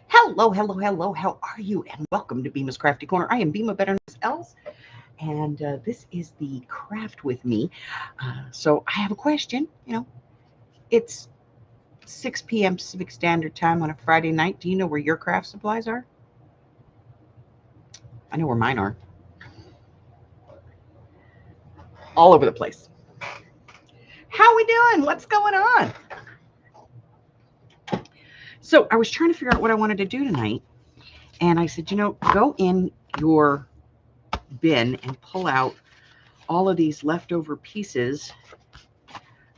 Hello, hello, hello. How are you? And welcome to Bima's Crafty Corner. I am Bima, better known as Els, and this is the craft with me. So I have a question. It's 6 p.m. Pacific Standard Time on a Friday night. Do you know where your craft supplies are? I know where mine are. All over the place. How we doing? What's going on? So I was trying to figure out what I wanted to do tonight, and I said, go in your bin and pull out all of these leftover pieces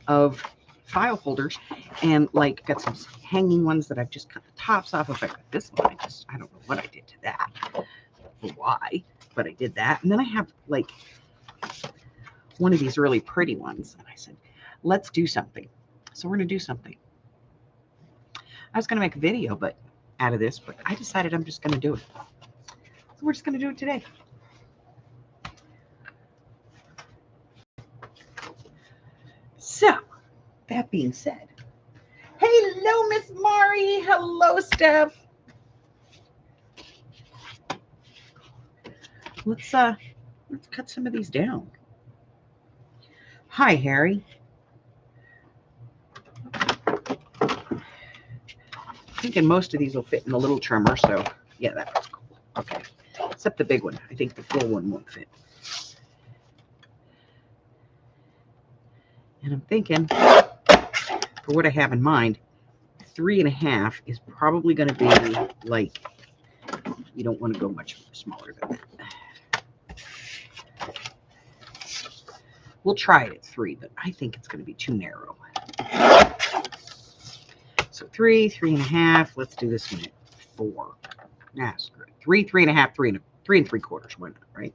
of file holders, and like got some hanging ones that I've just cut the tops off of. I got this one. I don't know what I did to that, or why, but I did that. And then I have like one of these really pretty ones, and I said, let's do something. So we're gonna do something. I was gonna make a video, but out of this, but I decided I'm just gonna do it. So we're just gonna do it today. So that being said, hello, Miss Mari. Hello, Steph. Let's cut some of these down. Hi, Harry. I'm thinking most of these will fit in the little trimmer, so yeah, that was cool. Okay, except the big one. I think the full one won't fit. And I'm thinking, for what I have in mind, 3.5 is probably going to be like, you don't want to go much smaller than that. We'll try it at 3, but I think it's going to be too narrow. So 3.5. Let's do this one at 4. Nah, screw it. 3.5, 3 and 3/4. Why not, right?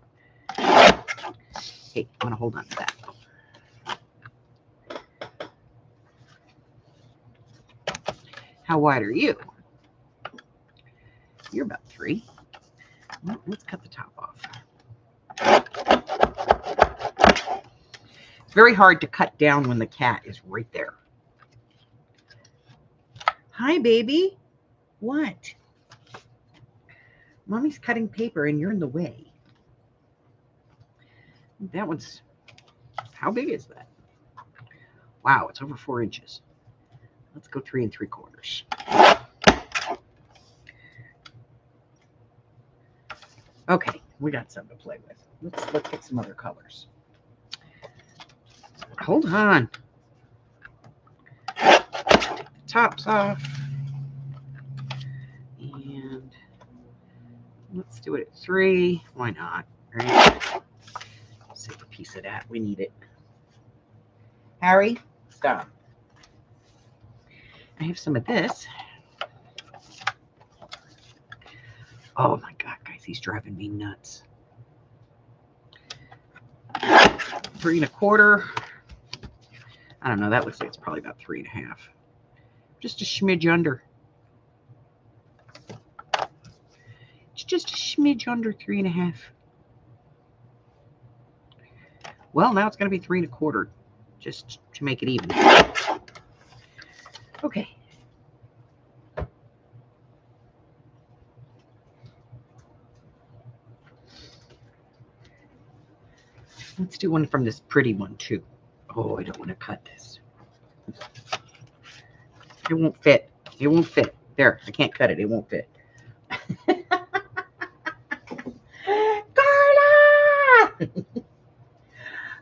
Hey, I'm going to hold on to that. How wide are you? You're about 3. Well, let's cut the top off. It's very hard to cut down when the cat is right there. Hi, baby. What? Mommy's cutting paper and you're in the way. That one's, how big is that? Wow, it's over 4 inches. Let's go 3 3/4. Okay, we got something to play with. Let's pick some other colors. Hold on. Tops off. And let's do it at 3. Why not? Right? Save a piece of that. We need it. Harry, stop. I have some of this. Oh my God, guys, he's driving me nuts. 3 1/4. I don't know. That looks like it's probably about 3.5. Just a smidge under. It's just a smidge under 3.5. Well, now it's going to be 3 1/4, just to make it even. Okay. Let's do one from this pretty one too. Oh, I don't want to cut this. It won't fit. It won't fit. There, I can't cut it. It won't fit. Carla!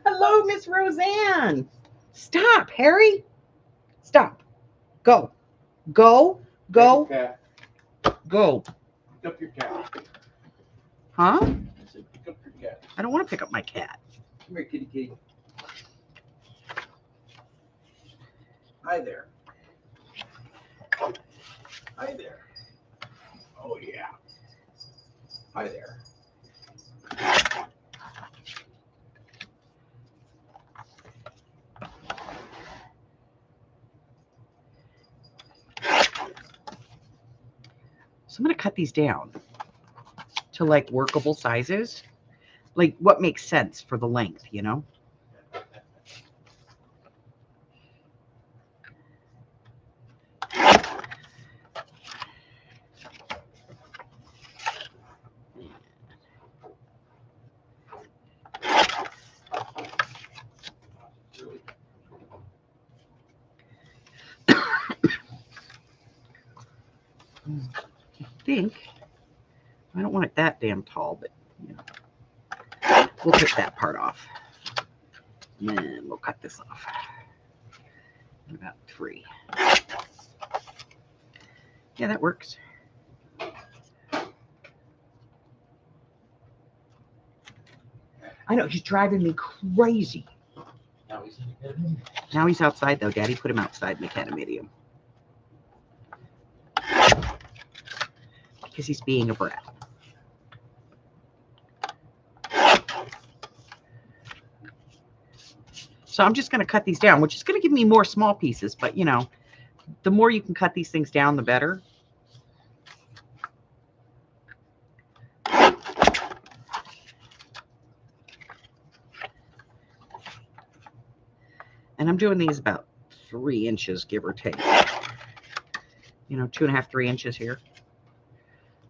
Hello, Miss Roseanne. Stop, Harry. Stop. Go. Go. Go. Go. Pick up your cat. Huh? I said, pick up your cat. I don't want to pick up my cat. Come here, kitty kitty. Hi there. Hi there. Oh yeah. Hi there. So I'm going to cut these down to like workable sizes. Like what makes sense for the length, you know? think. I don't want it that damn tall, but you know, we'll take that part off. And then we'll cut this off. About 3. Yeah, that works. I know, he's driving me crazy. Now he's outside, though. Daddy put him outside in the condominium. Because he's being a brat. So I'm just going to cut these down, which is going to give me more small pieces. But, you know, the more you can cut these things down, the better. And I'm doing these about 3 inches, give or take. You know, 2.5, 3 inches here.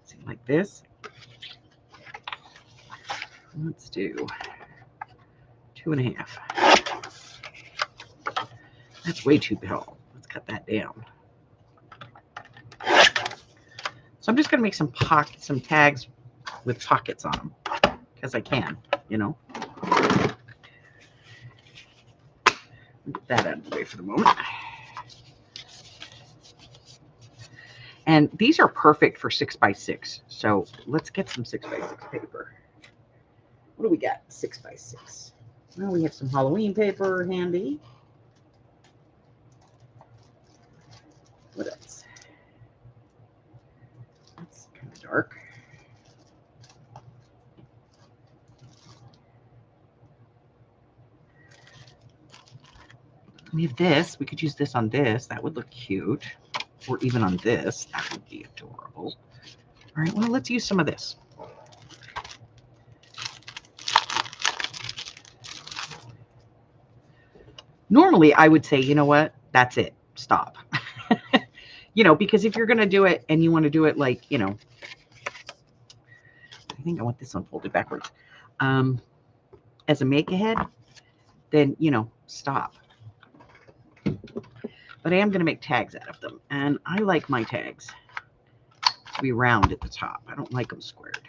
See, like this. Let's do 2.5. That's way too tall. Let's cut that down. So I'm just going to make some tags with pockets on them because I can, you know. Get that out of the way for the moment. And these are perfect for 6x6. So let's get some 6x6 paper. What do we got? 6x6. Well, we have some Halloween paper handy. What else? That's kind of dark. We have this. We could use this on this. That would look cute. Or even on this. That would be adorable. All right, well, let's use some of this. Normally, I would say, you know what? That's it. Stop. You know, because if you're going to do it and you want to do it like, you know, I think I want this one folded backwards. As a make-ahead, then, you know, stop. But I am going to make tags out of them. And I like my tags to be round at the top. I don't like them squared.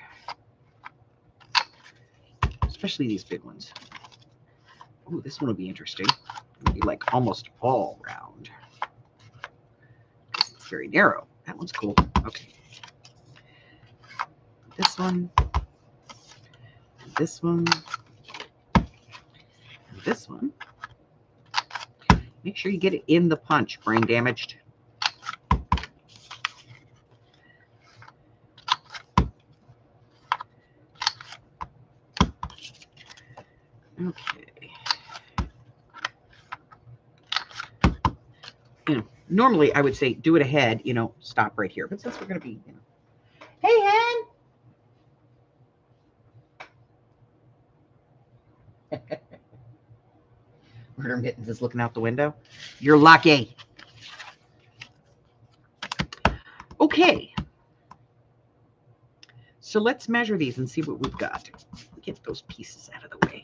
Especially these big ones. Ooh, this one will be interesting. It'll be like almost all round. It's very narrow. That one's cool. Okay. This one. This one. And this one. Make sure you get it in the punch, brain damaged. Okay. You know, normally I would say do it ahead, you know, stop right here. But since we're going to be, you know. Hey, hen. Murder Mittens is looking out the window. You're lucky. Okay. So let's measure these and see what we've got. Get those pieces out of the way.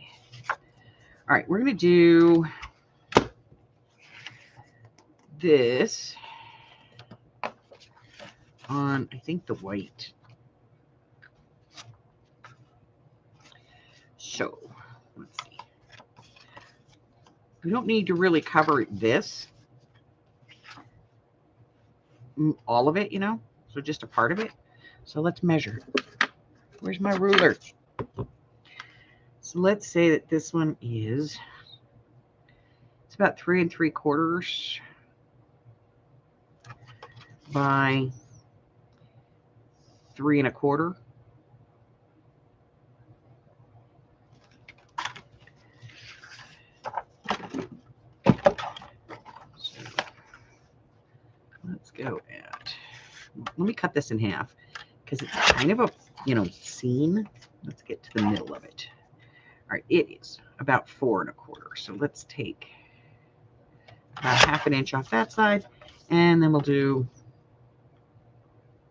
All right, we're going to do this on, I think, the white. So, let's see. We don't need to really cover this, all of it, you know, so just a part of it. So let's measure. Where's my ruler? So let's say that this one is, it's about 3 3/4 by 3 1/4. So let's go at, let me cut this in half because it's kind of a, you know, seam. Let's get to the middle of it. All right, it is about 4 1/4. So let's take about 1/2 inch off that side, and then we'll do,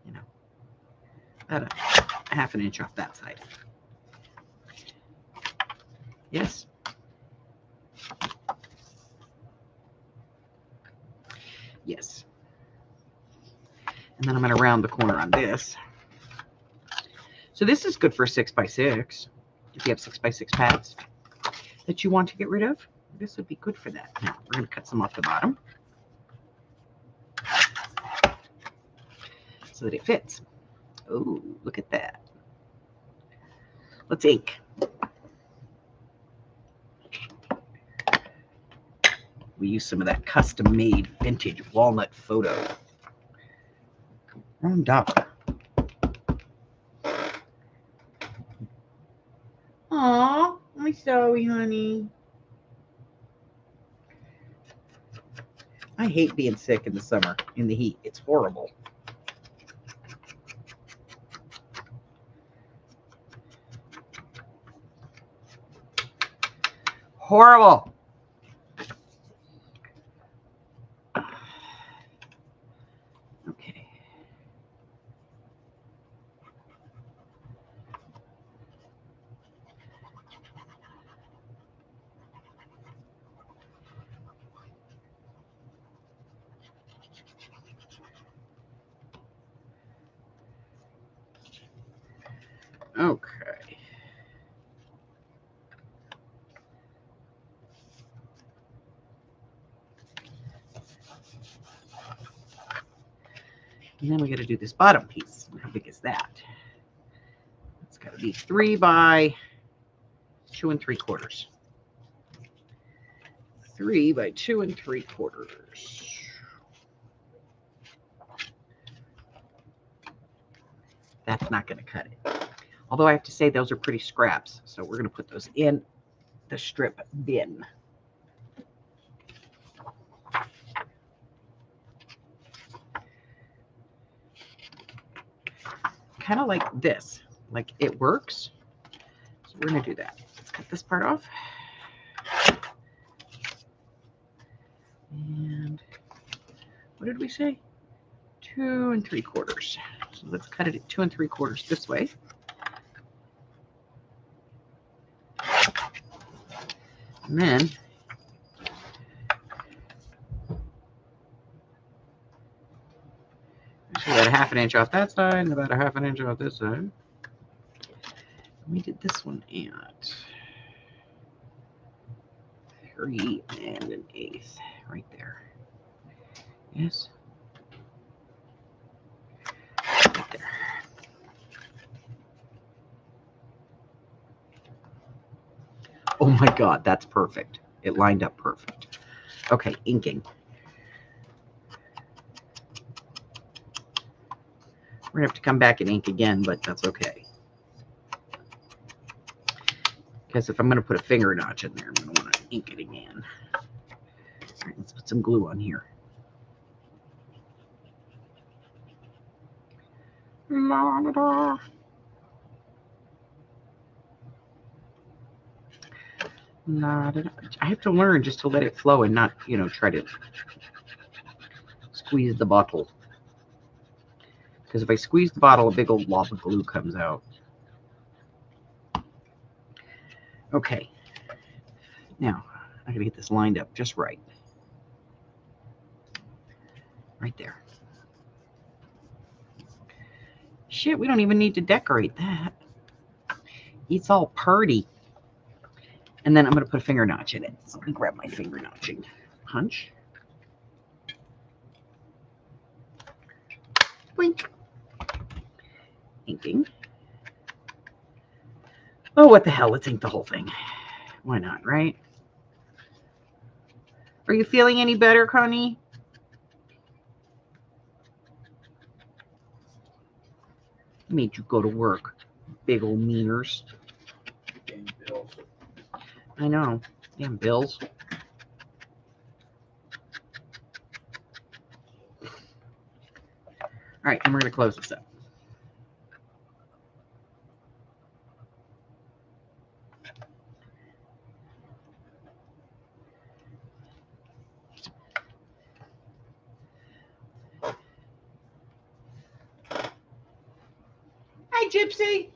you know, about 1/2 inch off that side. Yes. Yes. And then I'm going to round the corner on this. So this is good for 6x6. If you have 6x6 pads that you want to get rid of, this would be good for that. Now we're going to cut some off the bottom so that it fits. Oh, look at that. Let's ink. We use some of that custom-made vintage walnut photo. Wrong dog. Aw, I'm sorry, honey. I hate being sick in the summer, in the heat. It's horrible. Horrible. Okay. Okay. And then we got to do this bottom piece. How big is that? It's got to be 3 by 2 3/4. 3 by 2 3/4. That's not going to cut it. Although I have to say those are pretty scraps. So we're going to put those in the strip bin. Kind of like this. Like it works. So we're going to do that. Let's cut this part off. And what did we say? 2 3/4. So let's cut it at 2 3/4 this way. And then actually about a 1/2 inch off that side and about a 1/2 inch off this side. We did this one at 3 1/8 right there. Yes. Right there. Oh my God, that's perfect. It lined up perfect. Okay, inking. We're going to have to come back and ink again, but that's okay. Because if I'm going to put a finger notch in there, I'm going to want to ink it again. All right, let's put some glue on here. I have to learn just to let it flow and not, try to squeeze the bottle. Because if I squeeze the bottle, a big old blob of glue comes out. Okay. Now, I gotta get this lined up just right. Right there. Shit, we don't even need to decorate that. It's all pretty. And then I'm going to put a finger notch in it. So let me grab my finger notching punch. Blink. Inking. Oh, what the hell? Let's ink the whole thing. Why not, right? Are you feeling any better, Connie? Made you go to work, big old meaners. Damn bills. I know. Damn bills. All right, and we're going to close this up. Hi, Gypsy.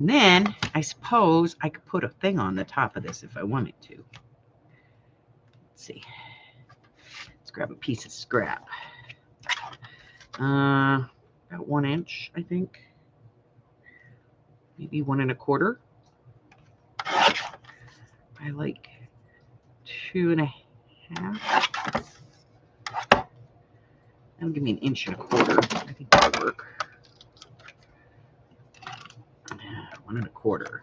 And then I suppose I could put a thing on the top of this if I wanted to. Let's see. Let's grab a piece of scrap. About 1 inch, I think. Maybe 1 1/4. I like 2 1/2. That'll give me 1 1/4. I think that'll work. 1 1/4.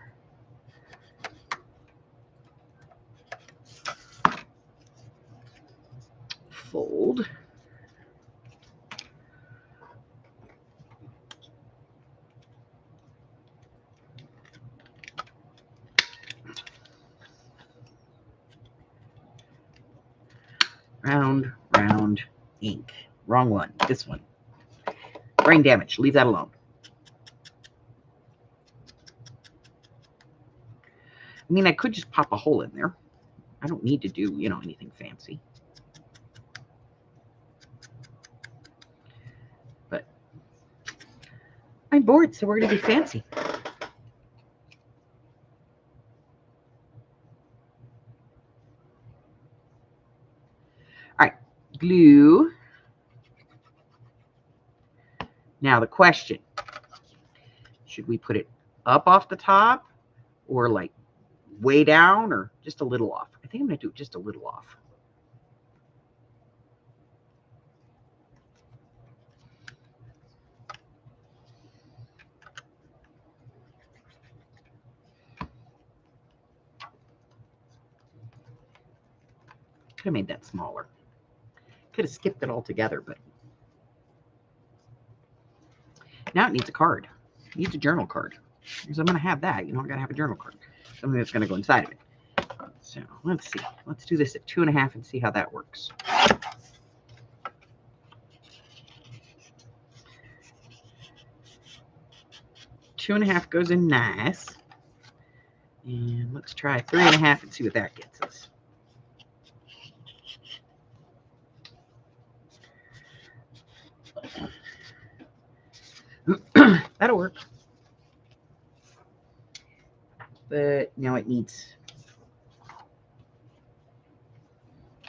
Fold. Round, round, ink. Wrong one. This one. Brain damage. Leave that alone. I mean, I could just pop a hole in there. I don't need to do, anything fancy. But I'm bored, so we're going to be fancy. All right, glue. Now the question, should we put it up off the top or like way down or just a little off? I think I'm going to do it just a little off. Could have made that smaller. Could have skipped it altogether, but now it needs a card. It needs a journal card. Because I'm going to have that. I got to have a journal card. Something that's going to go inside of it. So let's see. Let's do this at 2 1/2 and see how that works. Two 2 1/2 goes in nice. And let's try 3 1/2 and see what that gets us. That'll work. But now it needs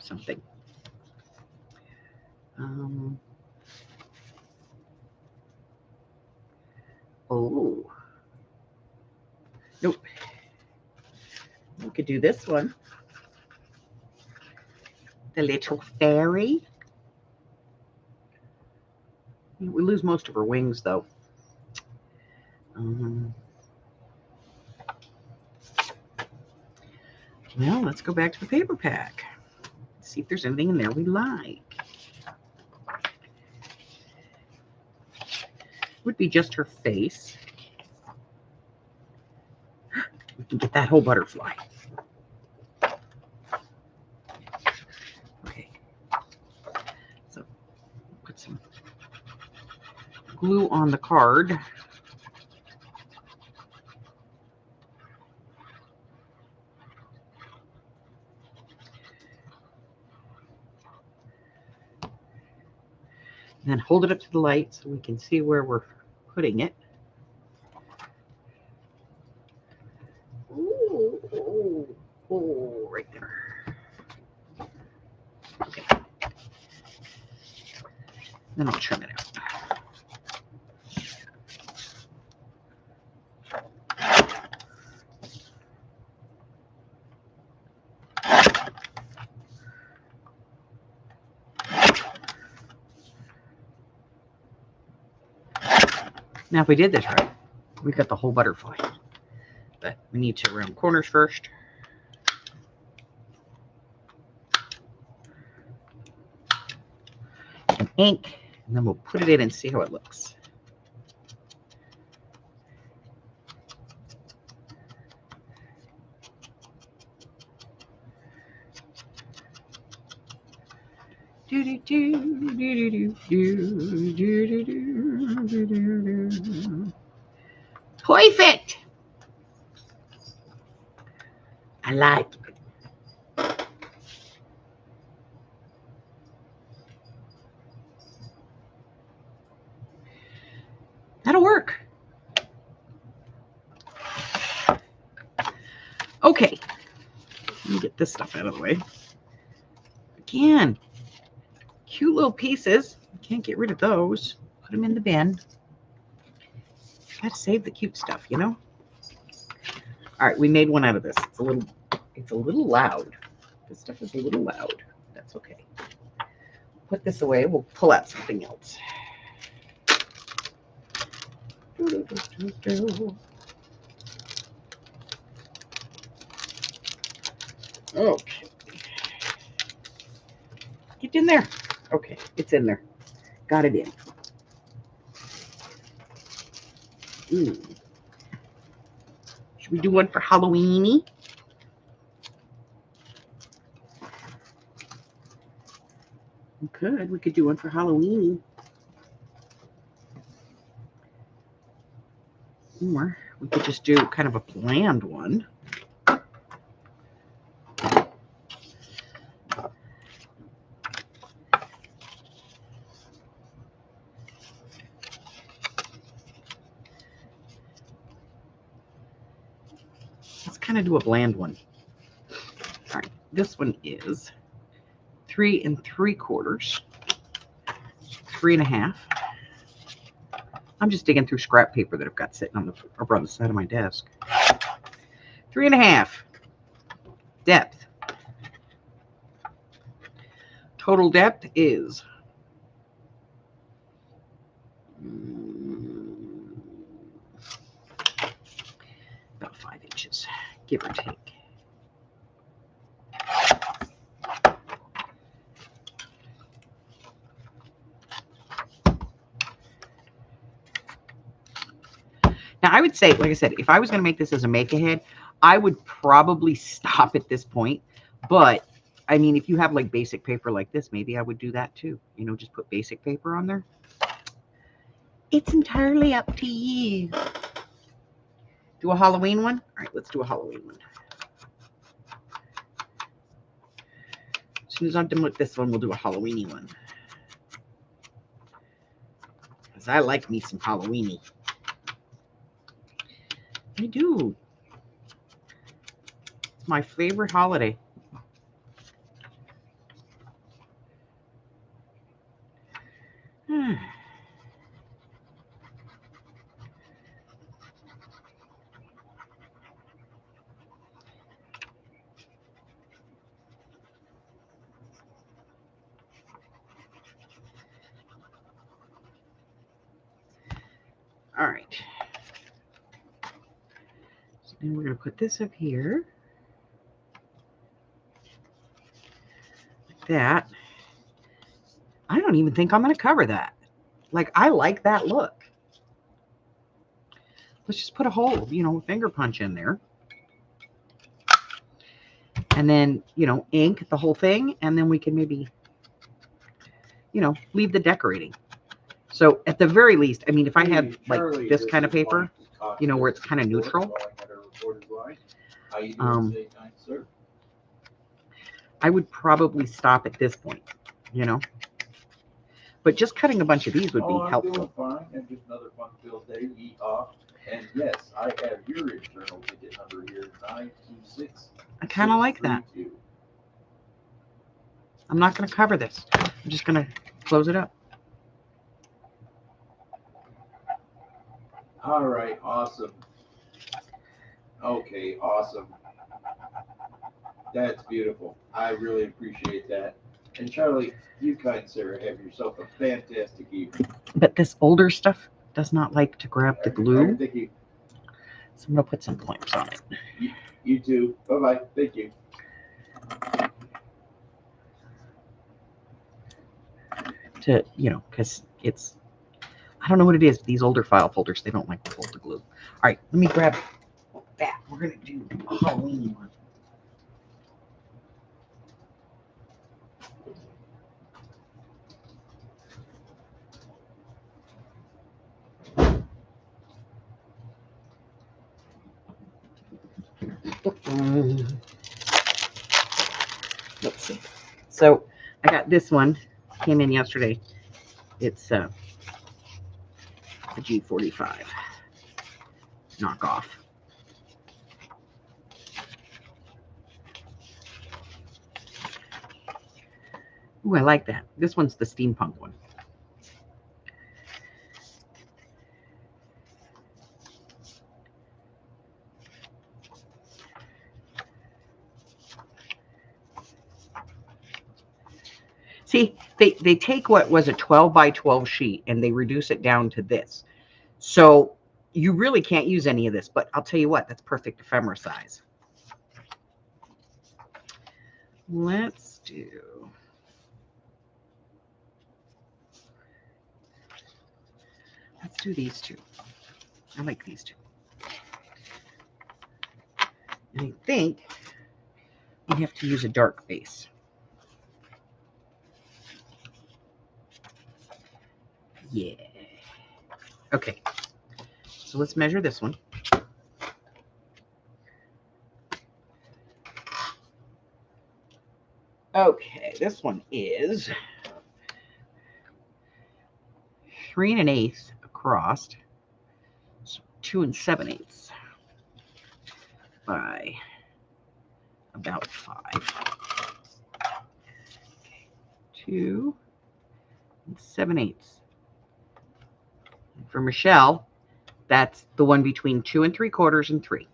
something. Oh. Nope. We could do this one. The little fairy. We lose most of her wings, though. Well, let's go back to the paper pack. See if there's anything in there we like. Would be just her face. We can get that whole butterfly. Okay. So put some glue on the card. And then hold it up to the light so we can see where we're putting it. Oh, right there. Okay. Then I'll trim it out. Now, if we did this right, we got the whole butterfly. But we need to round corners first. And ink, and then we'll put it in and see how it looks. Perfect. I like it. That'll work. Okay, let me get this stuff out of the way. Again, cute little pieces. Can't get rid of those. Put them in the bin. Gotta save the cute stuff, you know? All right, we made one out of this. It's a little loud. This stuff is a little loud. That's okay. Put this away. We'll pull out something else. Okay. Get in there. Okay, it's in there. Got it in. Should we do one for Halloweeny? We could. We could do one for Halloweeny. Or we could just do kind of a bland one. Let's kind of do a bland one. All right, this one is 3 3/4, 3 1/2. I'm just digging through scrap paper that I've got sitting over on the side of my desk. 3 1/2 depth. Total depth is about 5 inches, give or take. Now, I would say, like I said, if I was going to make this as a make-ahead, I would probably stop at this point. But, I mean, if you have like basic paper like this, maybe I would do that too. You know, just put basic paper on there. It's entirely up to you. Do a Halloween one? All right, let's do a Halloween one. As soon as I'm done with this one, we'll do a Halloweeny one. Because I like me some Halloweeny. I do. It's my favorite holiday. All right. So then we're going to put this up here. Like that. I don't even think I'm going to cover that. Like, I like that look. Let's just put a hole, you know, a finger punch in there. And then, you know, ink the whole thing. And then we can maybe, you know, leave the decorating. So at the very least, I mean, if I had like this kind of paper, you know, where it's kind of neutral, I would probably stop at this point, you know. But just cutting a bunch of these would be helpful. Fine. And just another fun-filled day. Eat off. And yes, I have your internal ticket number here, 926. I kind of like that. I'm not going to cover this. I'm just going to close it up. All right, awesome. Okay, awesome. That's beautiful. I really appreciate that. And Charlie, you kind sir have yourself a fantastic evening. But this older stuff does not like to grab the glue. Thank you. So I'm going to put some clamps on it. You too. Bye-bye. Thank you. To, you know, because it's, I don't know what it is. These older file folders, they don't like to hold the glue. All right, let me grab that. We're going to do a Halloween one. Let's see. So I got this one, came in yesterday. It's a G45 knockoff. Ooh, I like that. This one's the steampunk one. See, they take what was a 12 by 12 sheet and they reduce it down to this. So you really can't use any of this, but I'll tell you what, that's perfect ephemera size. Let's do, these two. I like these two. And I think you have to use a dark base. Yeah. Okay. So let's measure this one. Okay, this one is 3 1/8 across, so 2 7/8 by about 5. Okay, 2 7/8. For Michelle, that's the one between 2 3/4 and 3.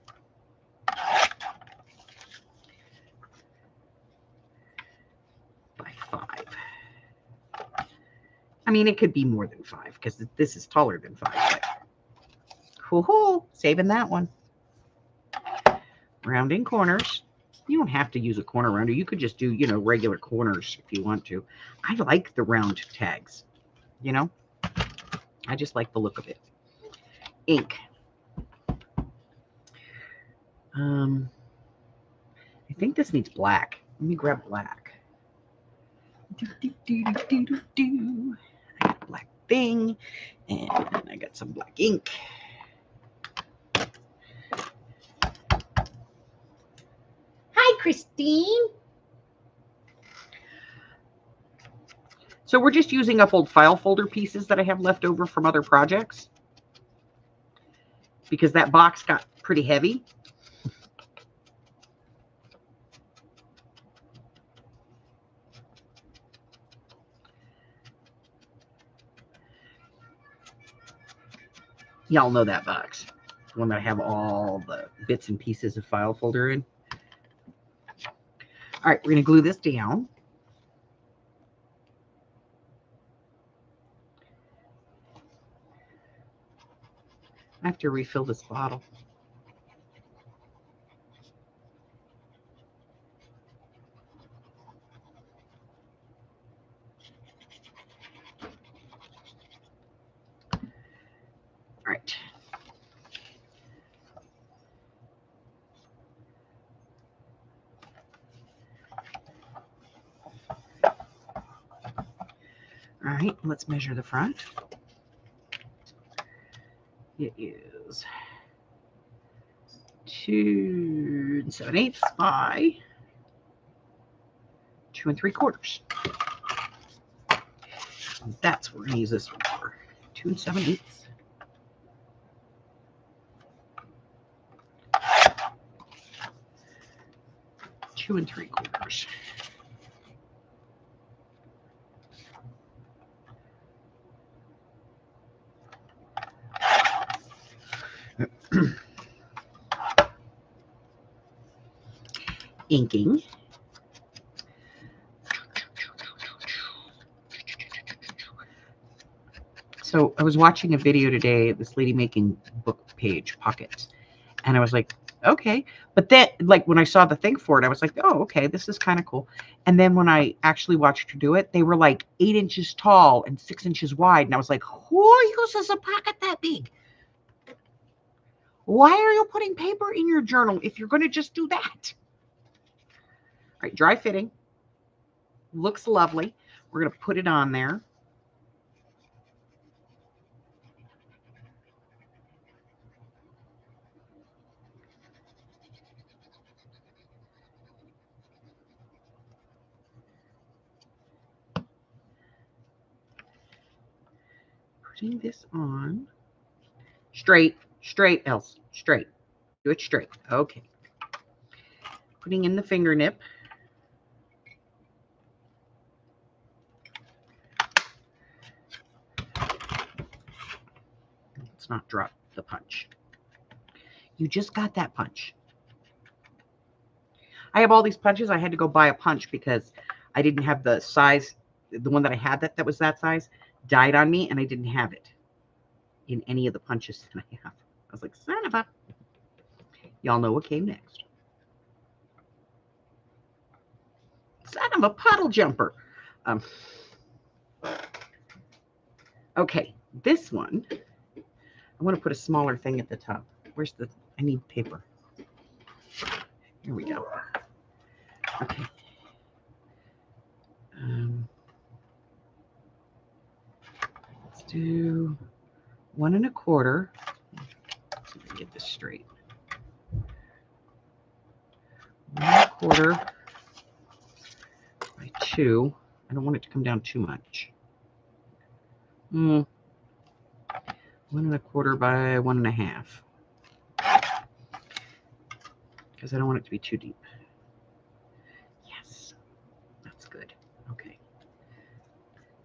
By 5. I mean, it could be more than 5 because this is taller than 5. But hoo-hoo, saving that one. Rounding corners. You don't have to use a corner rounder. You could just do, regular corners if you want to. I like the round tags, I just like the look of it. Ink. I think this needs black. Let me grab black. I got a black thing, and I got some black ink. Hi, Christine. So we're just using up old file folder pieces that I have left over from other projects because that box got pretty heavy. Y'all know that box, the one that I have all the bits and pieces of file folder in. All right, we're going to glue this down. I have to refill this bottle. All right. All right, let's measure the front. It is 2 7/8 by 2 3/4. That's what we're going to use this one for. 2 7/8. 2 3/4. Inking. So I was watching a video today, this lady making book page pockets. And I was like, okay. But then, like, when I saw the thing for it, I was like, oh, okay, this is kind of cool. And then when I actually watched her do it, they were like 8 inches tall and 6 inches wide. And I was like, who uses a pocket that big? Why are you putting paper in your journal if you're going to just do that? All right, dry fitting. Looks lovely. We're going to put it on there. Putting this on. Straight, Else, straight. Do it straight. Okay. Putting in the finger nip. let's not drop the punch. You just got that punch. I have all these punches. I had to go buy a punch because I didn't have the size. The one that I had that was that size died on me, and I didn't have it in any of the punches that I have. I was like, son of a. Y'all know what came next. Son of a puddle jumper. Okay, this one, I want to put a smaller thing at the top. Where's the, I need paper. Here we go. Okay. Let's do 1 1/4. Let's see if I can get this straight. 1 1/4 by 2. I don't want it to come down too much. 1 1/4 by 1 1/2. Because I don't want it to be too deep. Yes, that's good. Okay.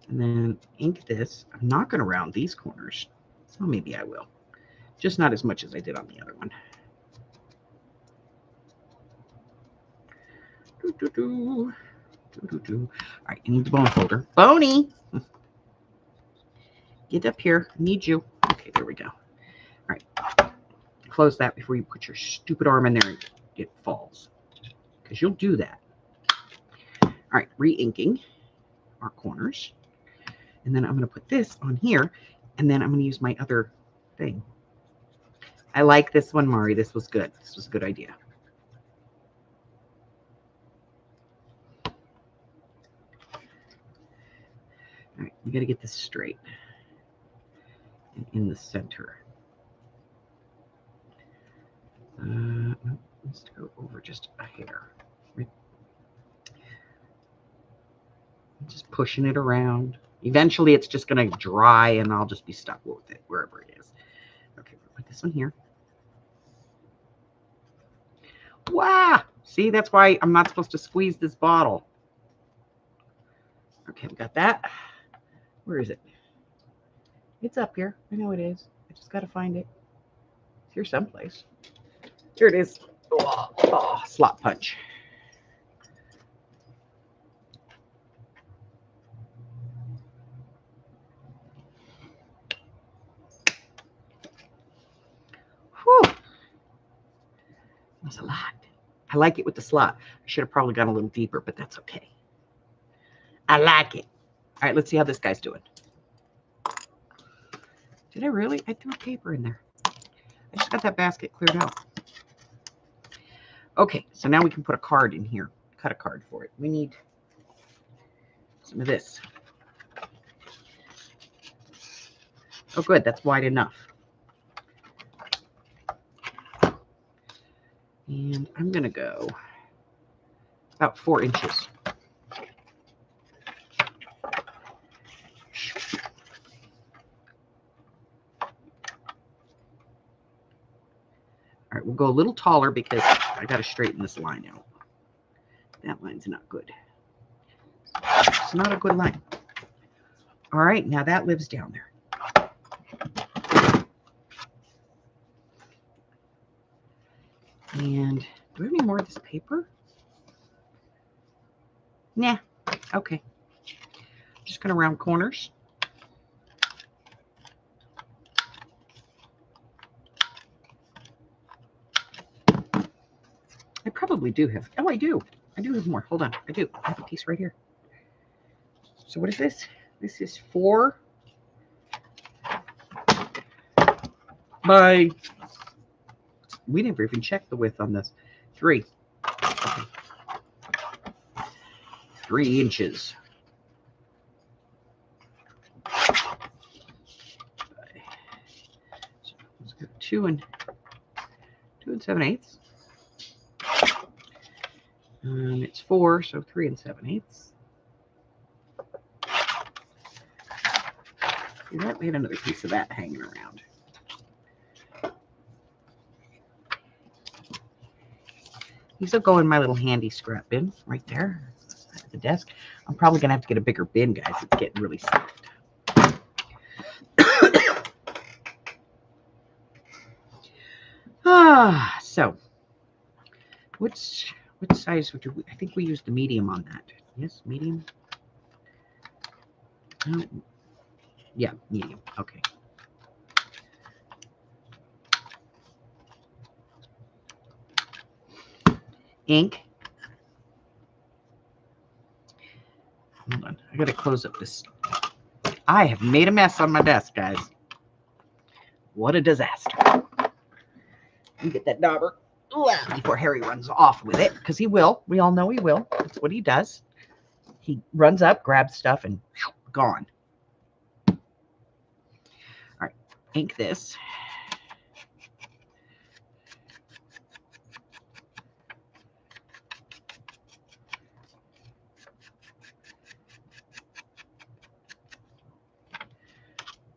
And then ink this. I'm not going to round these corners. So maybe I will. Just not as much as I did on the other one. All right, I need the bone folder. Boney! Get up here. I need you. Okay, there we go. All right. Close that before you put your stupid arm in there and it falls. Because you'll do that. All right, re-inking our corners. And then I'm going to put this on here. And then I'm going to use my other thing. I like this one, Mari. This was good. This was a good idea. All right, we got to get this straight and in the center. Let's go over just a hair. Right. Just pushing it around. Eventually, it's just going to dry, and I'll just be stuck with it wherever it is. Okay, we'll put this one here. Wow! See, that's why I'm not supposed to squeeze this bottle. Okay, we got that. Where is it? It's up here. I know it is. I just got to find it. It's here someplace. Here it is. Oh, slot punch. Whew. That's a lot. I like it with the slot. I should have probably gone a little deeper, but that's okay. I like it. All right, let's see how this guy's doing. Did I really? I threw paper in there. I just got that basket cleared out. Okay, so now we can put a card in here. Cut a card for it. We need some of this. Oh, good. That's wide enough. And I'm going to go about 4 inches. All right, we'll go a little taller because I got to straighten this line out. That line's not good. It's not a good line. All right, now that lives down there. And do we have any more of this paper? Nah. Okay. Just going to round corners. I probably do have. Oh, I do. I do have more. Hold on. I do. I have a piece right here. So what is this? This is 4 by. We never even checked the width on this. 3. Okay. 3 inches. So let's go 2 and 7/8. It's 4, so 3 and 7/8. See that? We had another piece of that hanging around. These will go in my little handy scrap bin right there at the desk. I'm probably going to have to get a bigger bin, guys. It's getting really soft. So which size would I think we used the medium on that. Yes, medium. Oh, yeah, medium. Okay. Ink. Hold on. I gotta close up this. I have made a mess on my desk, guys. What a disaster. You get that dauber before Harry runs off with it, because he will. We all know he will. That's what he does. He runs up, grabs stuff, and gone. All right, ink this.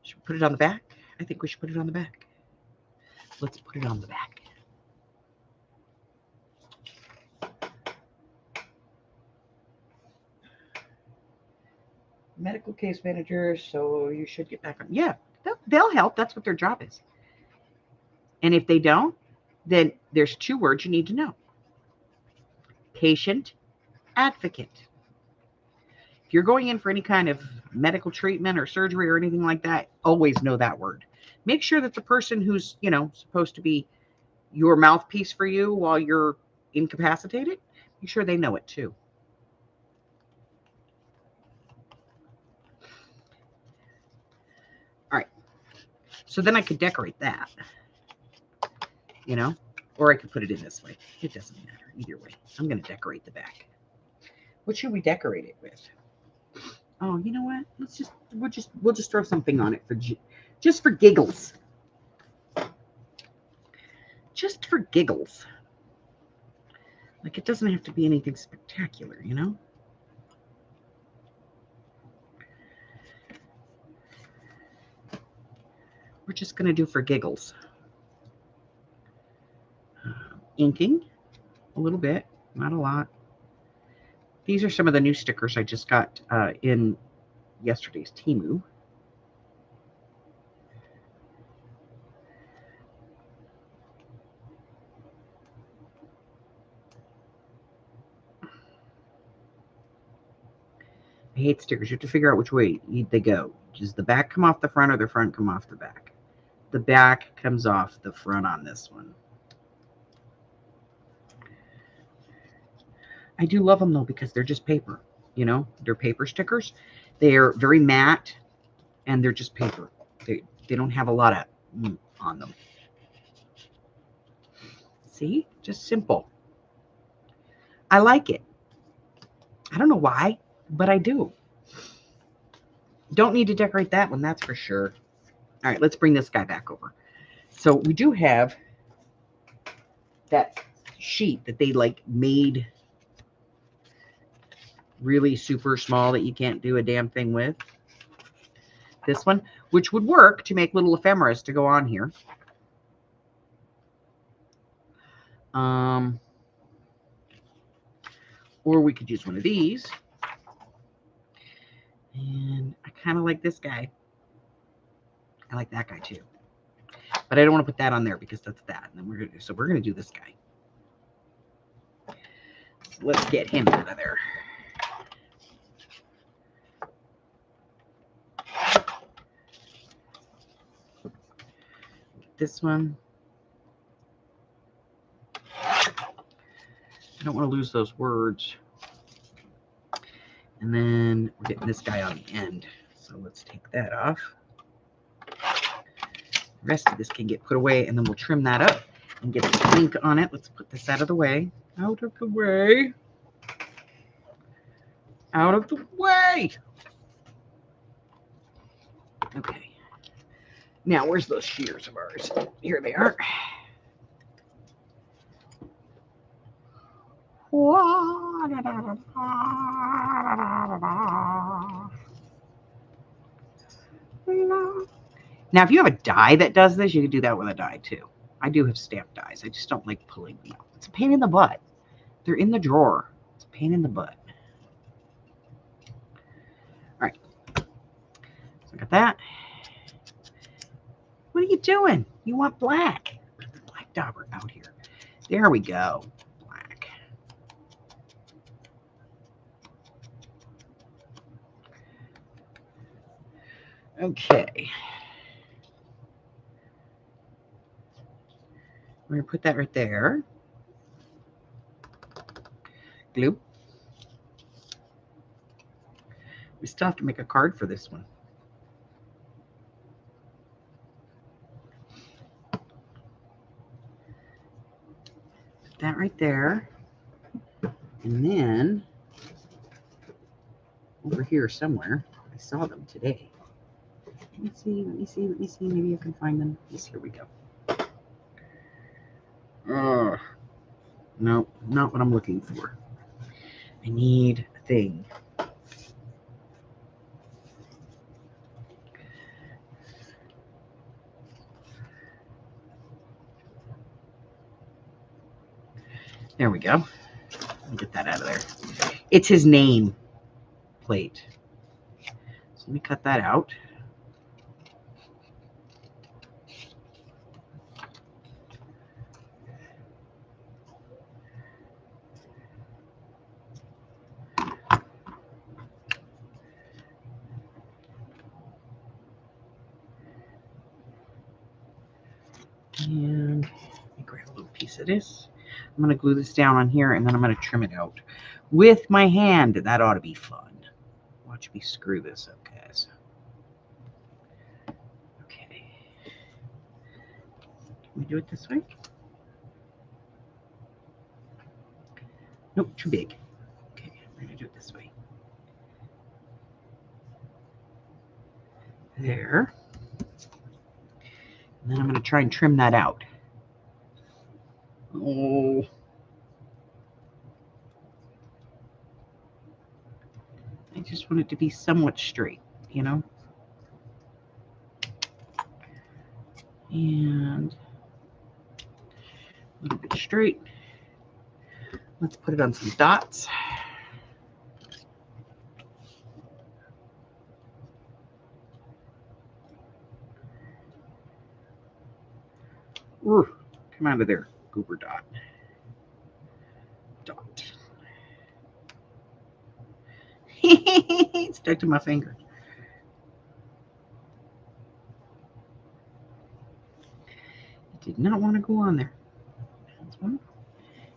Should we put it on the back? I think we should put it on the back. Let's put it on the back. Medical case manager, so you should get back on. Yeah, they'll help. That's what their job is. And if they don't, then there's 2 words you need to know. Patient advocate. If you're going in for any kind of medical treatment or surgery or anything like that, always know that word. Make sure that the person who's, supposed to be your mouthpiece for you while you're incapacitated, make sure they know it too. All right. So then I could decorate that, or I could put it in this way. It doesn't matter either way. I'm going to decorate the back. What should we decorate it with? Oh, you know what? We'll just throw something on it just for giggles. Just for giggles. Like, it doesn't have to be anything spectacular, We're just going to do for giggles. Inking a little bit, not a lot. These are some of the new stickers I just got in yesterday's Temu. I hate stickers. You have to figure out which way they go. Does the back come off the front or the front come off the back? The back comes off the front on this one. I do love them, though, because they're just paper. They're paper stickers. They're very matte, and they're just paper. They don't have a lot of on them. See? Just simple. I like it. I don't know why, but I do. Don't need to decorate that one, that's for sure. All right, let's bring this guy back over. So we do have that sheet that they made really super small that you can't do a damn thing with. This one, which would work to make little ephemeras to go on here. Or we could use one of these. And I kind of like this guy. I like that guy too. But I don't want to put that on there because that's that. And then we're gonna do this guy. So let's get him out of there. This one. I don't want to lose those words. And then we're getting this guy on the end. So let's take that off. The rest of this can get put away, and then we'll trim that up and get the ink on it. Let's put this out of the way. Out of the way. Out of the way. Okay. Now, where's those shears of ours? Here they are. Now, if you have a die that does this, you can do that with a die too. I do have stamped dies. I just don't like pulling them out. It's a pain in the butt. They're in the drawer. It's a pain in the butt. All right. So I got that. What are you doing? You want black. Put the black dauber out here. There we go. Black. Okay. We're going to put that right there. Glue. We still have to make a card for this one. Put that right there. And then over here somewhere, I saw them today. Let me see. Maybe I can find them. Yes, here we go. No, not what I'm looking for. I need a thing. There we go. Let me get that out of there. It's his name plate. So let me cut that out. And let me grab a little piece of this. I'm going to glue this down on here, and then I'm going to trim it out with my hand. That ought to be fun. Watch me screw this up, guys. Okay. Can we do it this way? Nope, too big. Okay, we're going to do it this way. There. And then I'm going to try and trim that out. Oh. I just want it to be somewhat straight, you know? And a little bit straight. Let's put it on some dots. Ooh, come out of there, goober dot. Dot. It's stuck to my finger. It did not want to go on there. That's one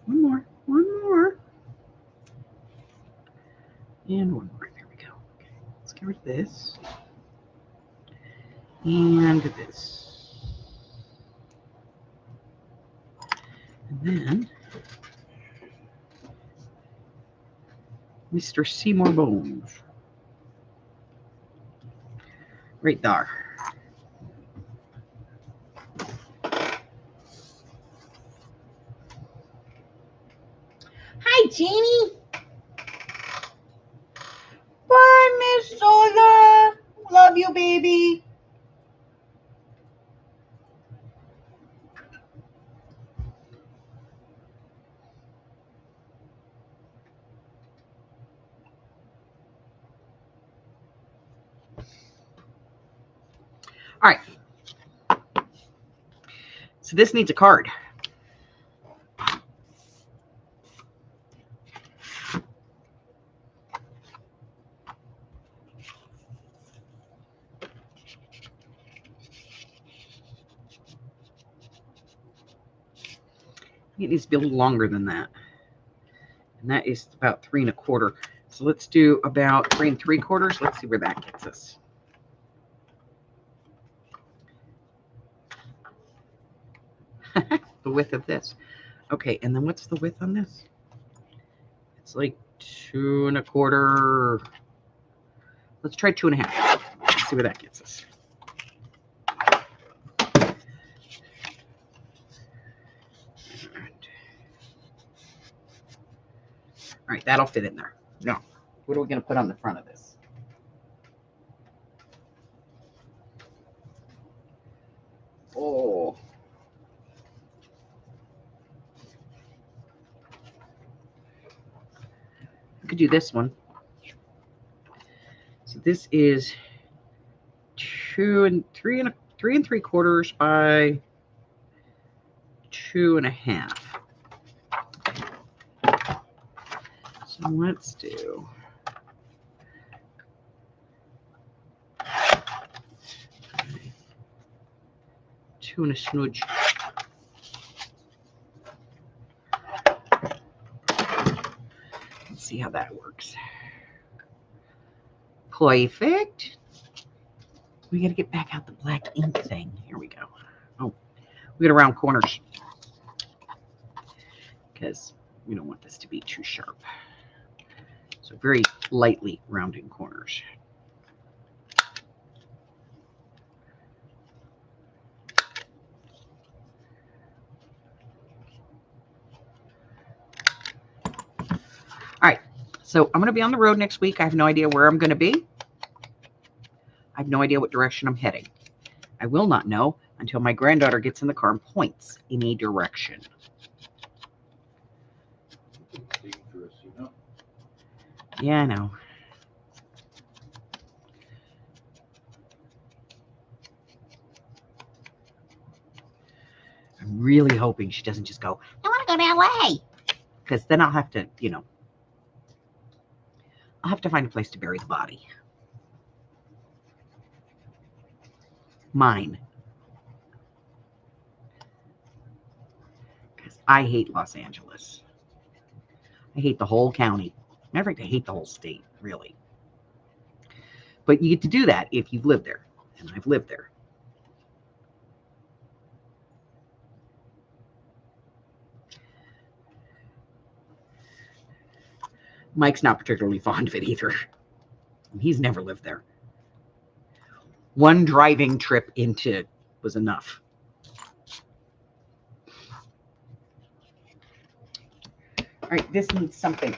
more. And one more. There we go. Okay, let's get rid of this. And this. And then Mr. Seymour Bones. Right there. Hi, Jeannie. Bye, Miss Sola. Love you, baby. All right. So this needs a card. It needs to be a little longer than that. And that is about 3 1/4. So let's do about 3 3/4. Let's see where that gets us. The width of this. Okay, and then what's the width on this? It's like 2 1/4. Let's try 2 1/2. Let's see where that gets us. All right, that'll fit in there. Now, what are we going to put on the front of this? Oh. We could do this one. So this is 3 3/4 by 2.5. So let's do 2 and a smidge. Let's see how that works. Perfect. We got to get back out the black ink thing. Here we go. Oh, we got to round corners because we don't want this to be too sharp. So very lightly rounding corners. All right, so I'm going to be on the road next week. I have no idea where I'm going to be. I have no idea what direction I'm heading. I will not know until my granddaughter gets in the car and points in a direction. Dangerous, you know. Yeah, I know. I'm really hoping she doesn't just go, I want to go to LA. Because then I'll have to, I'll have to find a place to bury the body. Mine. Because I hate Los Angeles. I hate the whole county. Matter of fact, I hate the whole state, really. But you get to do that if you've lived there. And I've lived there. Mike's not particularly fond of it either. He's never lived there. One driving trip into was enough. All right, this needs something.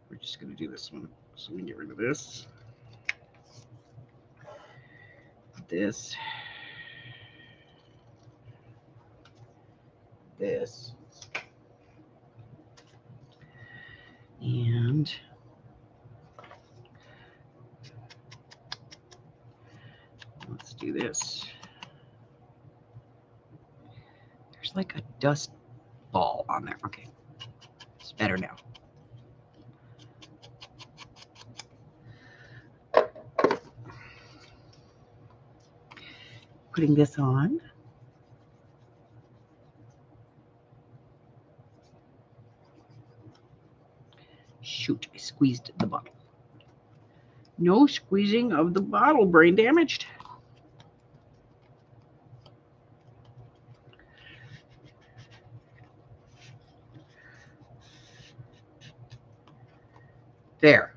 We're just going to do this one. So we can get rid of this. This. This. And let's do this. There's like a dust ball on there. Okay. It's better now. Putting this on. Shoot, I squeezed the bottle. No squeezing of the bottle, brain damaged. There.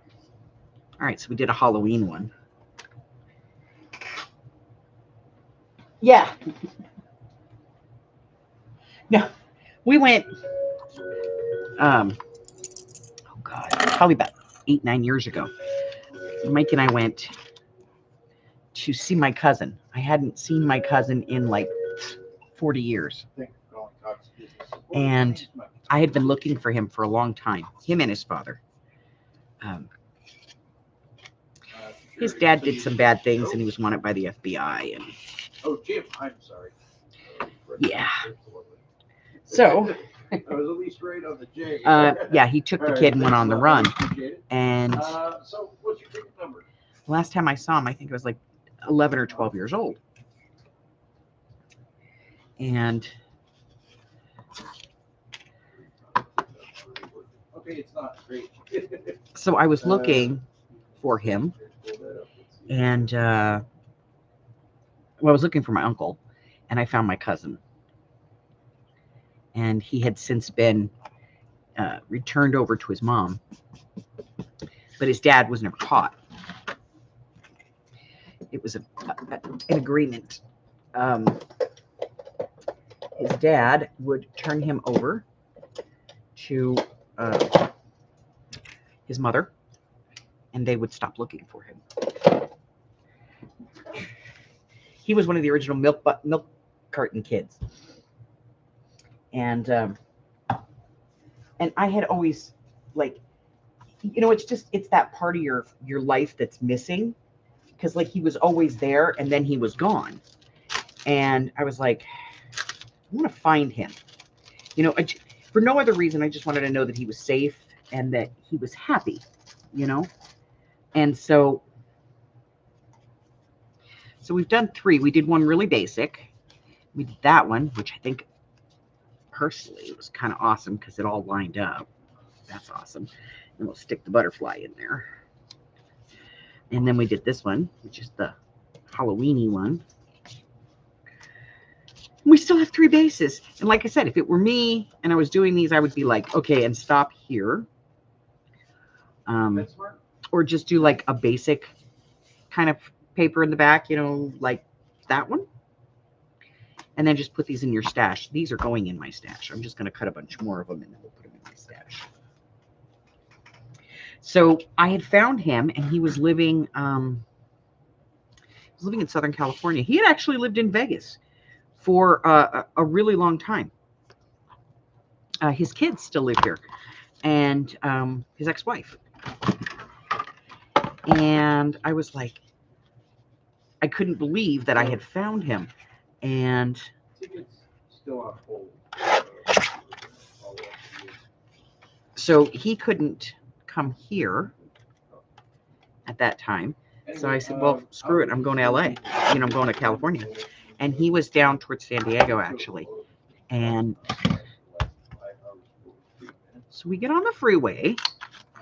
All right, so we did a Halloween one. Yeah. No, we went, oh God, probably about 8-9 years ago. Mike and I went to see my cousin. I hadn't seen my cousin in like 40 years. And I had been looking for him for a long time, him and his father. His dad did some bad things and he was wanted by the FBI. And oh, Jim, I'm sorry. Yeah. So, I was at least right on the J. Yeah, he took the kid and went on the run. And so what's your ticket number? last time I saw him, I think I was like 11 or 12 years old. And okay, it's not great. so I was looking for him, and well, I was looking for my uncle, and I found my cousin. And he had since been returned over to his mom, but his dad was never caught. It was an agreement. His dad would turn him over to his mother, and they would stop looking for him. he was one of the original milk carton kids. And I had always, like, it's that part of your life that's missing, because like he was always there and then he was gone. And I was like, I want to find him, for no other reason. I just wanted to know that he was safe and that he was happy, and so we've done 3. We did one really basic. We did that one, which I think personally it was kind of awesome because it all lined up. That's awesome. And we'll stick the butterfly in there. And then we did this one, which is the Halloweeny one. We still have 3 bases. And like I said, if it were me and I was doing these, I would be like, okay, and stop here. Or just do like a basic kind of paper in the back, like that one. And then just put these in your stash. These are going in my stash. I'm just going to cut a bunch more of them and then we'll put them in my stash. So I had found him, and he was living in Southern California. He had actually lived in Vegas for a really long time. His kids still live here, and his ex-wife. And I was like, I couldn't believe that I had found him. And still on hold. So he couldn't come here at that time. So I said, well, screw it. I'm going to LA. I'm going to California. And he was down towards San Diego, actually. And so we get on the freeway,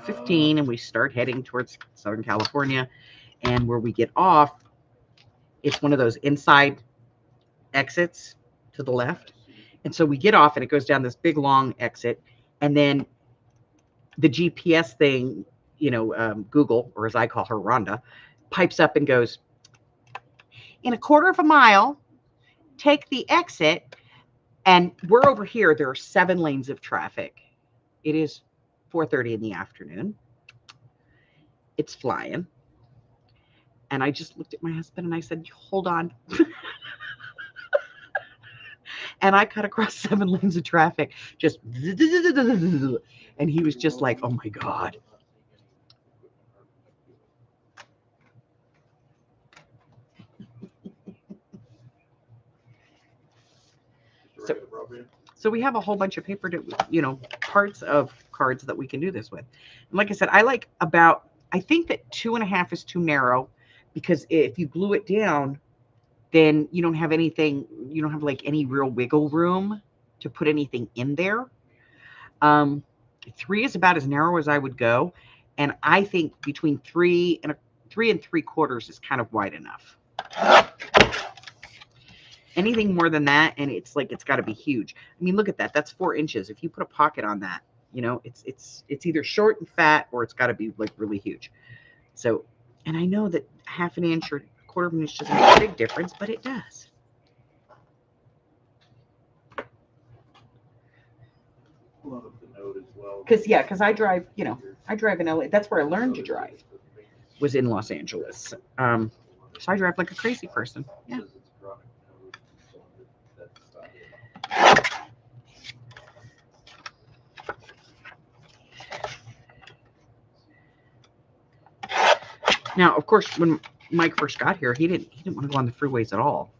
15, and we start heading towards Southern California. And where we get off, it's one of those inside exits to the left. And so we get off, and it goes down this big, long exit. And then the GPS thing, Google, or as I call her, Rhonda, pipes up and goes, in a quarter of a mile, take the exit. And we're over here. There are 7 lanes of traffic. It is 4:30 in the afternoon. It's flying. And I just looked at my husband and I said, hold on. And I cut across 7 lanes of traffic, just, and he was just like, oh my God. So we have a whole bunch of paper to, parts of cards that we can do this with. And like I said, I think that 2.5 is too narrow, because if you glue it down, then you don't have anything, you don't have like any real wiggle room to put anything in there. 3 is about as narrow as I would go. And I think between 3 and 3.75 is kind of wide enough. Anything more than that, and it's got to be huge. I mean, look at that. That's 4 inches. If you put a pocket on that, it's either short and fat, or it's got to be like really huge. So, and I know that 1/2 inch or 1/4 inch doesn't make a big difference, but it does. Because I drive, I drive in LA. That's where I learned to drive, was in Los Angeles. So I drive like a crazy person. Yeah. Now, of course, when Mike first got here, he didn't want to go on the freeways at all.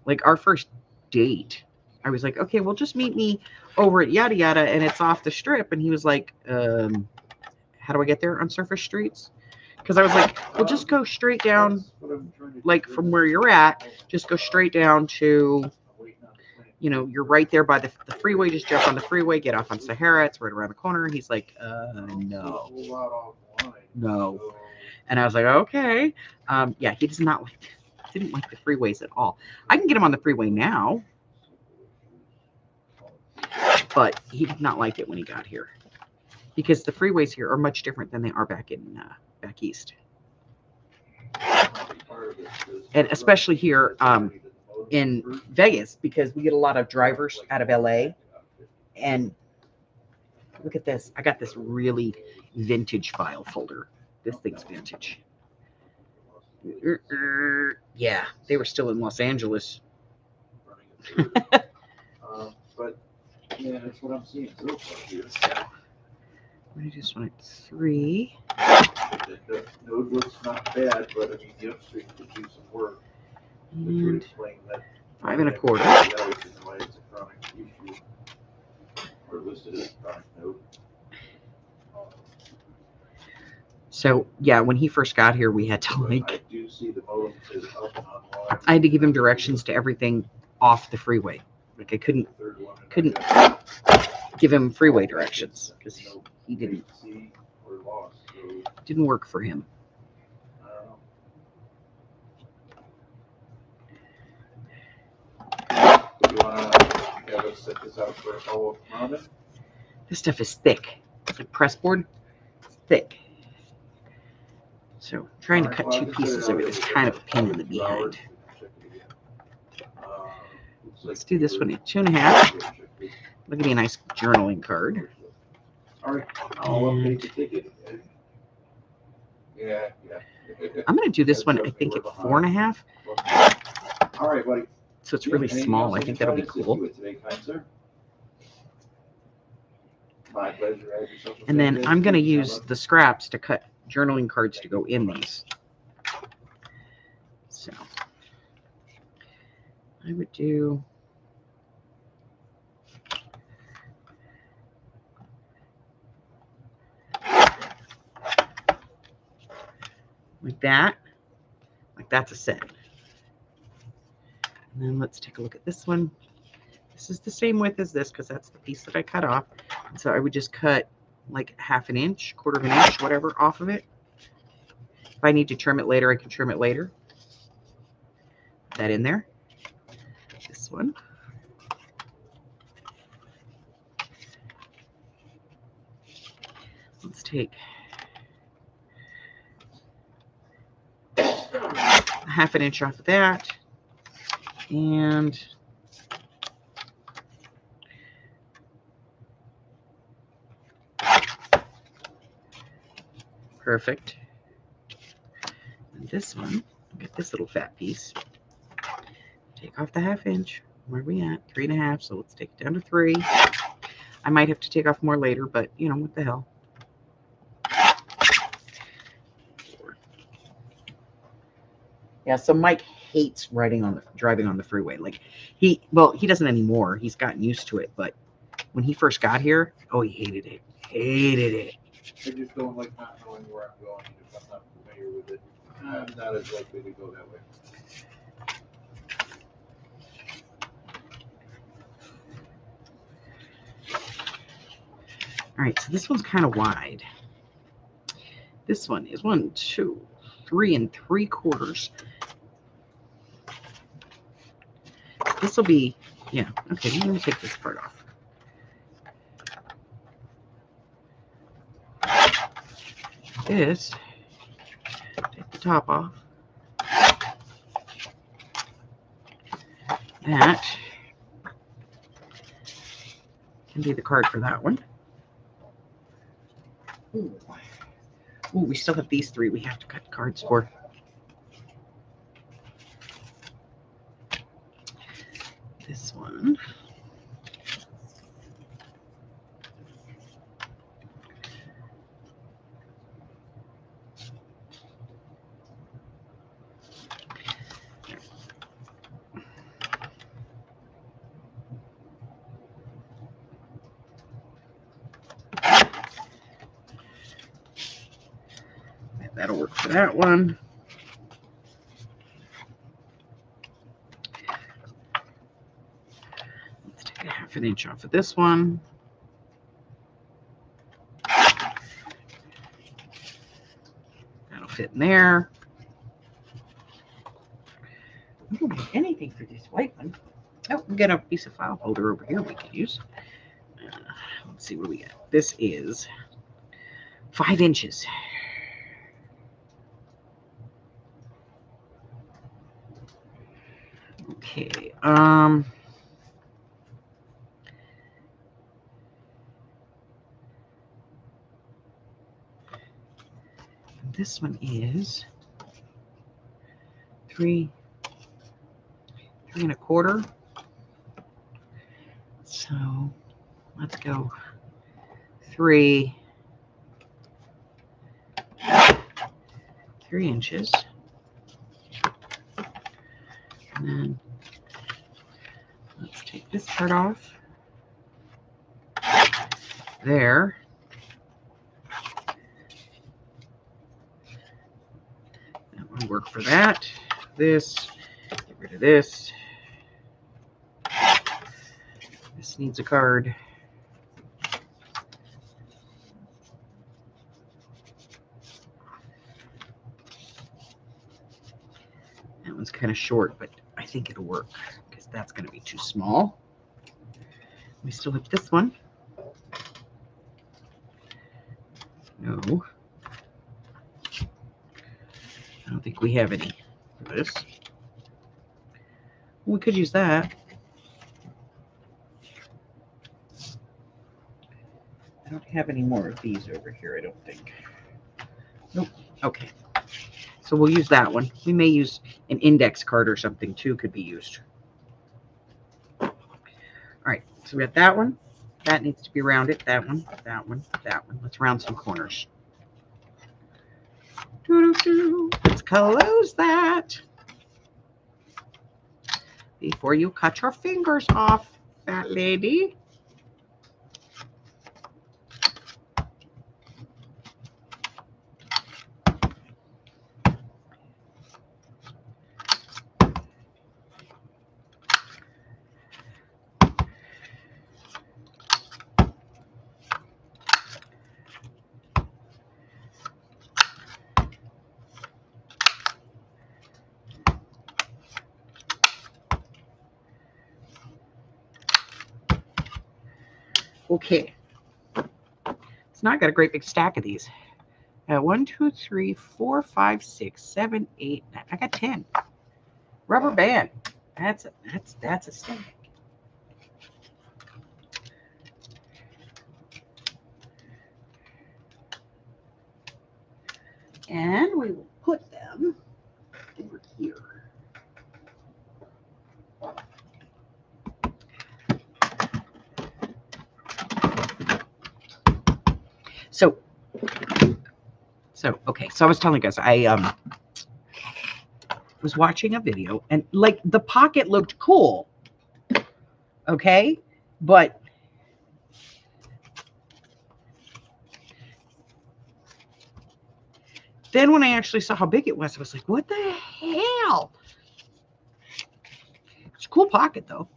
Like our first date, I was like, okay, well, just meet me over at yada yada, and it's off the strip. And he was like, how do I get there on surface streets? Because I was like, well, just go straight down, like from where you're at, just go straight down to, you're right there by the freeway. Just jump on the freeway, get off on Sahara. It's right around the corner. He's like, no. And I was like, okay. Yeah, he didn't like the freeways at all. I can get him on the freeway now, but he did not like it when he got here, because the freeways here are much different than they are back east. And especially here in Vegas, because we get a lot of drivers out of LA. And look at this. I got this really vintage file folder. This thing's vintage. Yeah, they were still in Los Angeles. running it through. But yeah, that's what I'm seeing so far here. I just went 3. The node looks not bad, but I mean, the upstream could do some work, which would And explain that. 5 1/4. That which is why it's a chronic issue, or listed as a chronic node. So yeah, when he first got here, we had to But like I do see the modem is up and online. I had to give him directions to everything off the freeway. Like I The third one, and I couldn't got give him freeway directions because no he didn't latency or loss, so didn't work for him. I don't know. You wanna have us set this out for a follow-up comment? This stuff is thick. It's like press board. It's thick. So trying to cut 2 pieces of it is kind of a pain in the behind. Let's do this one at 2 1/2. Look at me, a nice journaling card. All right, I'll update the ticket. Yeah. I'm going to do this one, I think, at 4 1/2. All right, buddy. So it's really small. I think that'll be cool. My pleasure. And then I'm going to use the scraps to cut journaling cards to go in these. So I would do like that. Like that's a set. And then let's take a look at this one. This is the same width as this because that's the piece that I cut off. And so I would just cut like 1/2 inch, 1/4 inch, whatever off of it. If I need to trim it later, I can trim it later. Put that in there. This one. Let's take 1/2 inch off of that. And perfect. And this one, look at this little fat piece. Take off the 1/2 inch. Where are we at? 3 1/2. So let's take it down to 3. I might have to take off more later, but you know, what the hell. Yeah, so Mike hates driving on the freeway. Like he doesn't anymore. He's gotten used to it, but when he first got here, oh, he hated it. Hated it. I just don't like not knowing where I'm going if I'm not familiar with it. I'm not as likely to go that way. All right, so this one's kind of wide. This one is 1, 2, 3 3/4. This will be, yeah, okay, I'm going to take this part off. This, take the top off. That can be the card for that one. Ooh, we still have these 3 we have to cut cards for. This one. That'll work for that one. Let's take 1/2 inch off of this one. That'll fit in there. We don't have anything for this white one. Oh, we got a piece of file holder over here we could use. Let's see what we got. This is 5 inches. Okay. This one is 3 3¼ So let's go 3 inches. And then let's take this part off. There. That would work for that. This. Get rid of this. This needs a card. That one's kind of short, but I think it'll work because that's going to be too small. We still have this one. No. I don't think we have any for this. We could use that. I don't have any more of these over here, I don't think. Nope. Okay. So we'll use that one. We may use an index card or something too, could be used. All right. So we got that one. That needs to be rounded. That one, that one, that one. Let's round some corners. Let's close that before you cut your fingers off, fat lady. Okay. So now I got a great big stack of these. 1, 2, 3, 4, 5, 6, 7, 8, 9. I got 10. Rubber band. That's a stack. And we will put them over here. Okay. So I was telling you guys, I was watching a video and like the pocket looked cool. Okay. But then when I actually saw how big it was, I was like, what the hell? It's a cool pocket though.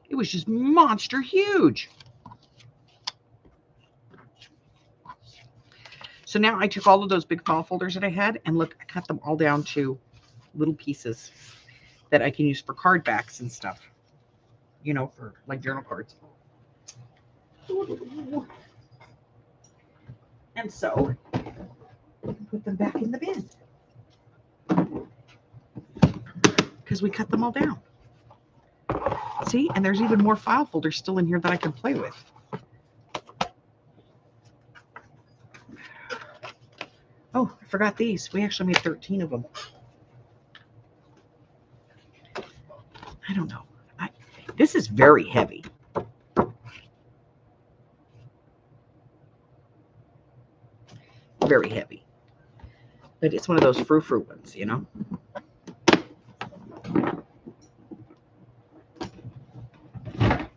It was just monster huge. So now I took all of those big file folders that I had and look, I cut them all down to little pieces that I can use for card backs and stuff, you know, for like journal cards. And so we can put them back in the bin because we cut them all down. See, and there's even more file folders still in here that I can play with. Oh, I forgot these. We actually made 13 of them. I don't know. This is very heavy. Very heavy. But it's one of those frou-frou ones, you know?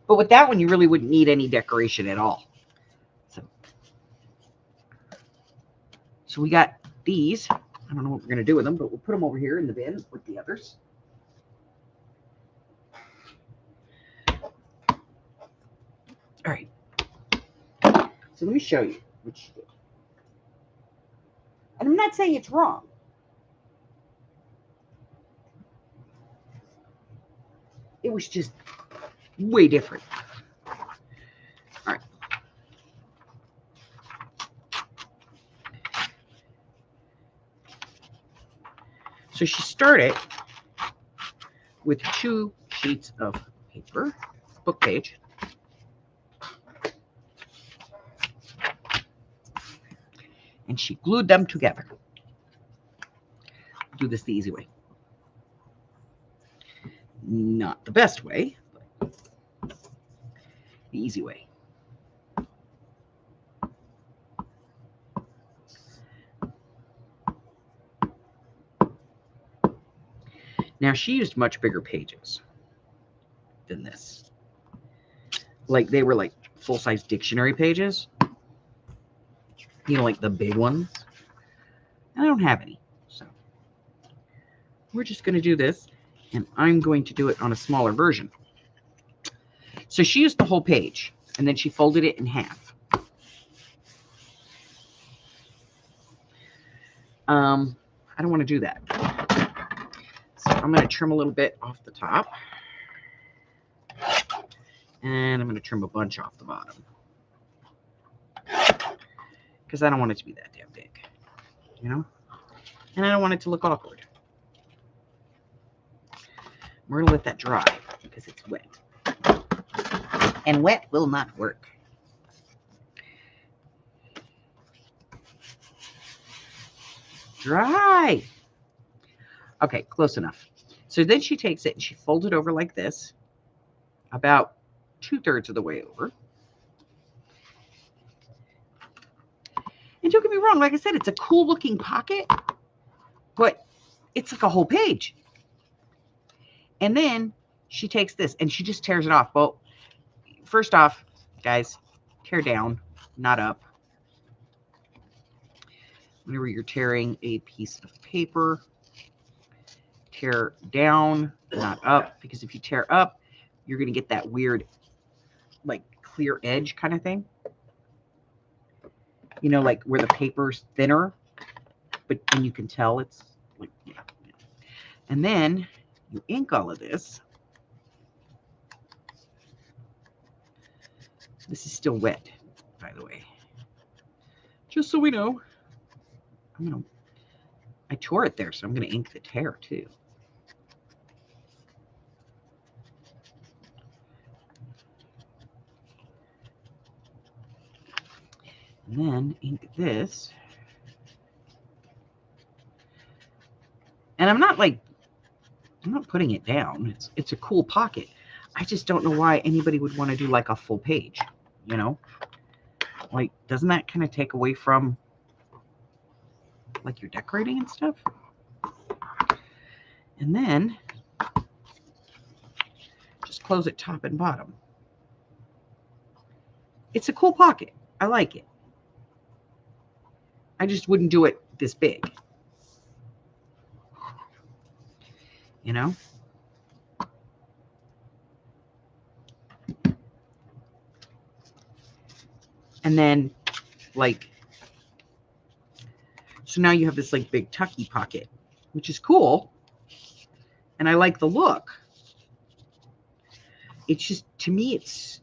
But with that one, you really wouldn't need any decoration at all. So we got these. I don't know what we're going to do with them, but we'll put them over here in the bin with the others. All right. So let me show you what she did. And I'm not saying it's wrong. It was just way different. All right. So she started with 2 sheets of paper, book page. And she glued them together. do this the easy way. Not the best way, but the easy way. Now, she used much bigger pages than this. Like, they were like full-size dictionary pages. You know, like the big ones. I don't have any. So we're just going to do this, and I'm going to do it on a smaller version. So she used the whole page, and then she folded it in half. I don't want to do that. So I'm going to trim a little bit off the top. And I'm going to trim a bunch off the bottom. Because I don't want it to be that damn big. You know? And I don't want it to look awkward. We're going to let that dry because it's wet. And wet will not work. Dry. Okay, close enough. So then she takes it and she folds it over like this, about 2/3 of the way over. And don't get me wrong, like I said, it's a cool looking pocket, but it's like a whole page. And then she takes this and she just tears it off. Well, first off, guys, tear down, not up. Whenever you're tearing a piece of paper, tear down, not up, because if you tear up, you're going to get that weird, like, clear edge kind of thing. You know, like where the paper's thinner, but and you can tell it's like, yeah. And then you ink all of this. This is still wet, by the way. Just so we know. I tore it there, so I'm going to ink the tear too. And then ink this. And I'm not putting it down. It's a cool pocket. I just don't know why anybody would want to do like a full page, you know? Like, doesn't that kind of take away from like your decorating and stuff? And then just close it top and bottom. It's a cool pocket. I like it. I just wouldn't do it this big. You know? And then, like, so now you have this like big tucky pocket, which is cool. And I like the look. It's just, to me, it's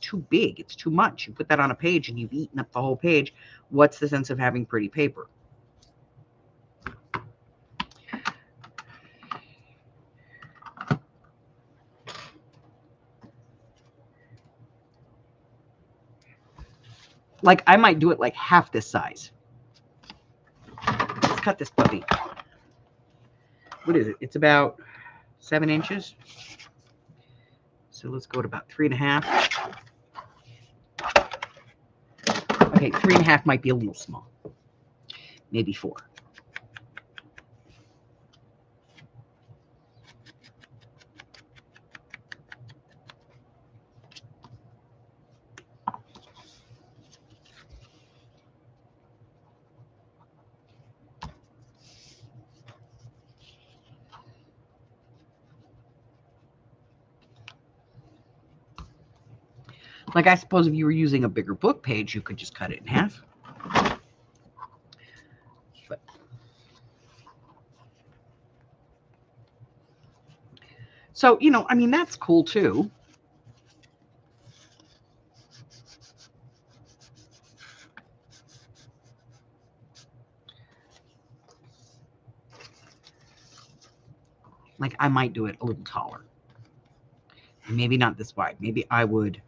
too big. It's too much. You put that on a page and you've eaten up the whole page. What's the sense of having pretty paper? Like, I might do it like half this size. Let's cut this puppy. What is it? It's about 7 inches. So let's go to about 3.5. Okay, 3.5 might be a little small. Maybe 4. Like, I suppose if you were using a bigger book page, you could just cut it in half. But so, you know, I mean, that's cool too. Like, I might do it a little taller. Maybe not this wide. Maybe I would.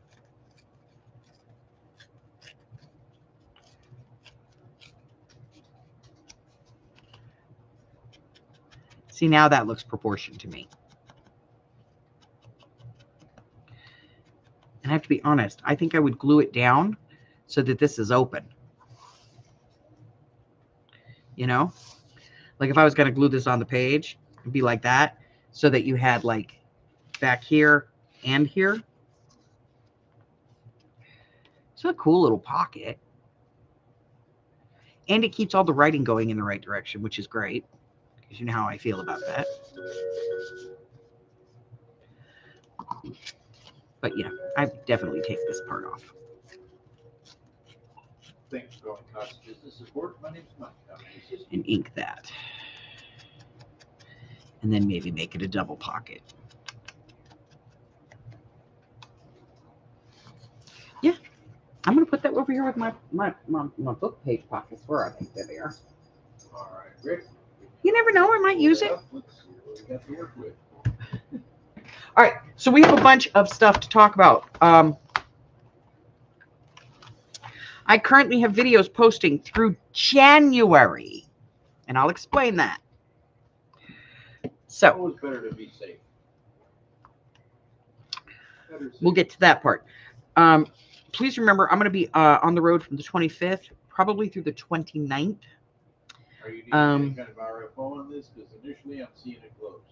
See, now that looks proportioned to me. And I have to be honest, I think I would glue it down so that this is open. You know, like if I was going to glue this on the page, it'd be like that, so that you had like back here and here. It's a cool little pocket. And it keeps all the writing going in the right direction, which is great, because you know how I feel about that. But yeah, I definitely take this part off. Thanks for going cost business support. My name's Mike. And ink that. And then maybe make it a double pocket. Yeah, I'm going to put that over here with my book page pockets where I think they are. All right, Rick. You never know, I might use it. Let's see what we got to work with. All right, so we have a bunch of stuff to talk about. I currently have videos posting through January, and I'll explain that. So Always better to be safe. We'll get to that part. Please remember, I'm going to be on the road from the 25th, probably through the 29th. Are you doing any kind of RFO on this? Because initially I'm seeing it closed.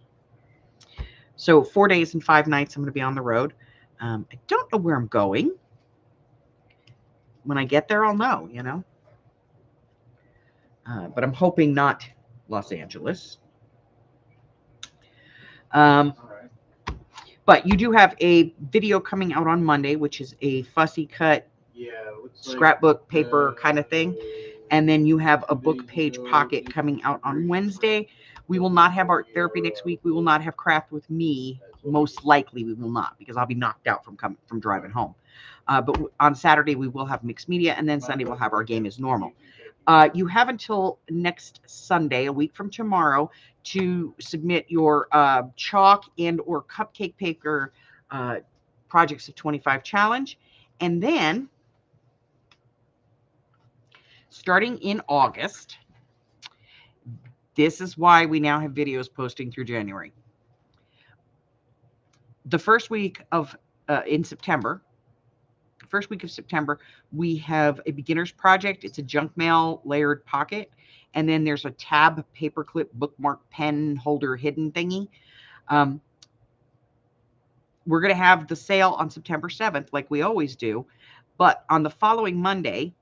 So 4 days and 5 nights I'm going to be on the road. I don't know where I'm going. When I get there, I'll know, you know. But I'm hoping not Los Angeles. All right. But you do have a video coming out on Monday, which is a fussy cut scrapbook paper kind of thing. And then you have a book page pocket coming out on Wednesday. We will not have art therapy next week. We will not have craft with me. Most likely we will not, because I'll be knocked out from driving home. But on Saturday we will have mixed media, and then Sunday we'll have our game as normal. You have until next Sunday, a week from tomorrow, to submit your chalk and or cupcake paper projects of 25 challenge. And then starting in August, this is why we now have videos posting through January. The first week of in September, first week of September, we have a beginner's project. It's a junk mail layered pocket. And then there's a tab paperclip bookmark pen holder hidden thingy. We're going to have the sale on September 7th, like we always do. But on the following Monday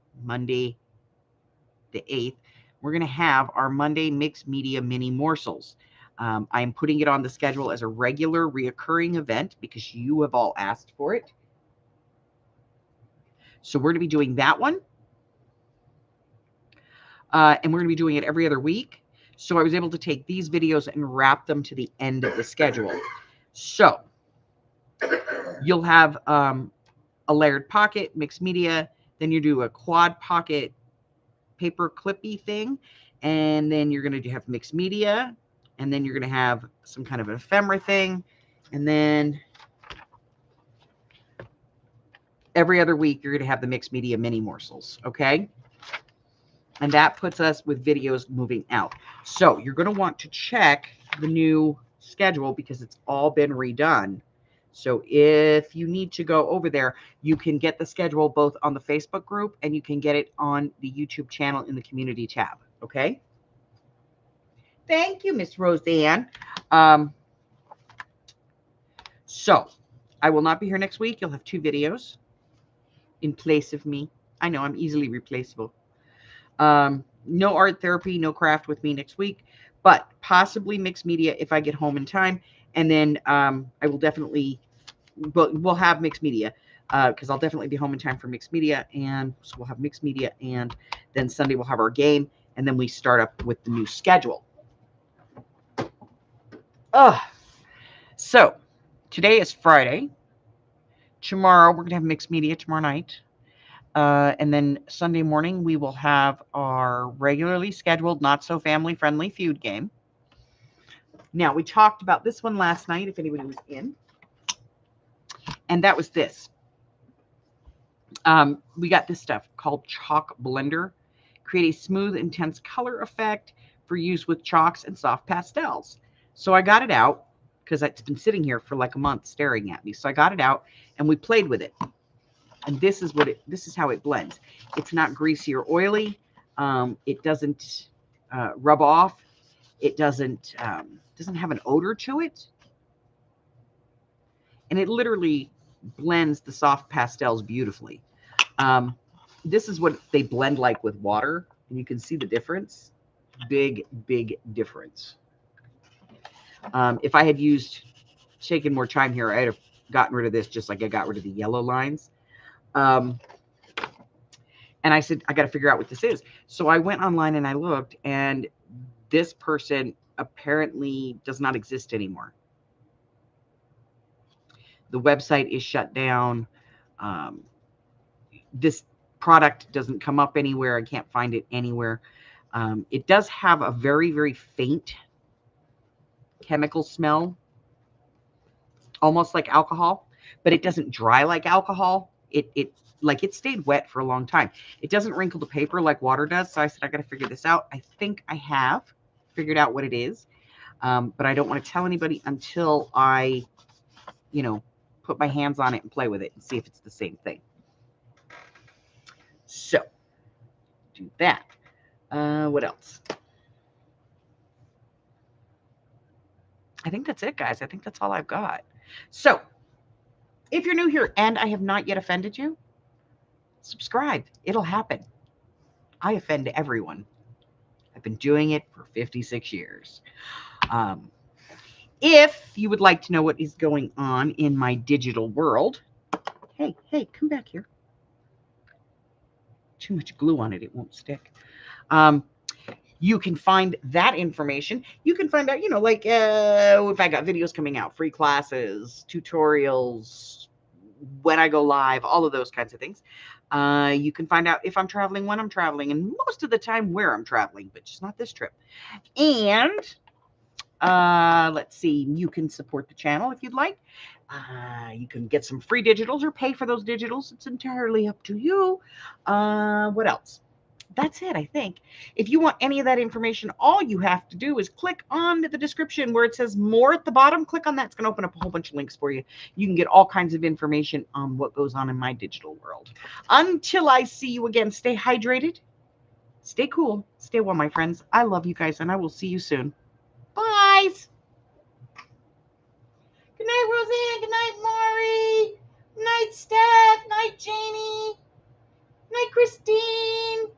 the 8th, we're going to have our Monday Mixed Media Mini Morsels. I am putting it on the schedule as a regular reoccurring event because you have all asked for it. So we're going to be doing that one. And we're going to be doing it every other week. So I was able to take these videos and wrap them to the end of the schedule. So you'll have a layered pocket, mixed media, then you do a quad pocket paper clippy thing, and then you're going to have mixed media, and then you're going to have some kind of an ephemera thing, and then every other week you're going to have the mixed media mini morsels, okay? And that puts us with videos moving out. So you're going to want to check the new schedule because it's all been redone. So if you need to go over there, you can get the schedule both on the Facebook group and you can get it on the YouTube channel in the community tab. Okay. Thank you, Miss Roseanne. So I will not be here next week. You'll have 2 videos in place of me. I know I'm easily replaceable. No art therapy, no craft with me next week, but possibly mixed media if I get home in time. And then I will definitely, we'll have mixed media because I'll definitely be home in time for mixed media. And so we'll have mixed media, and then Sunday we'll have our game, and then we start up with the new schedule. So today is Friday. Tomorrow we're going to have mixed media tomorrow night. And then Sunday morning, we will have our regularly scheduled, not so family friendly feud game. Now, we talked about this one last night, if anybody was in, and that was this. We got this stuff called Chalk Blender. Create a smooth, intense color effect for use with chalks and soft pastels. So I got it out because it's been sitting here for like a month staring at me. So I got it out and we played with it. And this is how it blends. It's not greasy or oily. It doesn't rub off. It doesn't have an odor to it. And it literally blends the soft pastels beautifully. This is what they blend like with water, and you can see the difference. Big difference. If I had taken more time here, I'd have gotten rid of this just like I got rid of the yellow lines. And I said, I got to figure out what this is. So I went online and I looked, and this person apparently does not exist anymore. The website is shut down. This product doesn't come up anywhere. I can't find it anywhere. It does have a very faint chemical smell, almost like alcohol, but it doesn't dry like alcohol. It stayed wet for a long time. It doesn't wrinkle the paper like water does. So I said, I got to figure this out. I think I have figured out what it is. But I don't want to tell anybody until I, put my hands on it and play with it and see if it's the same thing. So do that. What else? I think that's it, guys. I think that's all I've got. So if you're new here and I have not yet offended you, subscribe. It'll happen. I offend everyone. I've been doing it for 56 years. If you would like to know what is going on in my digital world, hey, come back here. Too much glue on it, it won't stick. You can find that information. You can find out, if I got videos coming out, free classes, tutorials, when I go live, all of those kinds of things. You can find out if I'm traveling, when I'm traveling, and most of the time where I'm traveling, but just not this trip. And let's see, you can support the channel if you'd like. You can get some free digitals or pay for those digitals. It's entirely up to you. What else? That's it, I think. If you want any of that information, all you have to do is click on the description where it says more at the bottom. Click on that. It's going to open up a whole bunch of links for you. You can get all kinds of information on what goes on in my digital world. Until I see you again, stay hydrated, stay cool, stay well, my friends. I love you guys, and I will see you soon. Bye. Good night, Roseanne. Good night, Maury. Good night, Steph. Night, Janie. Night, Christine.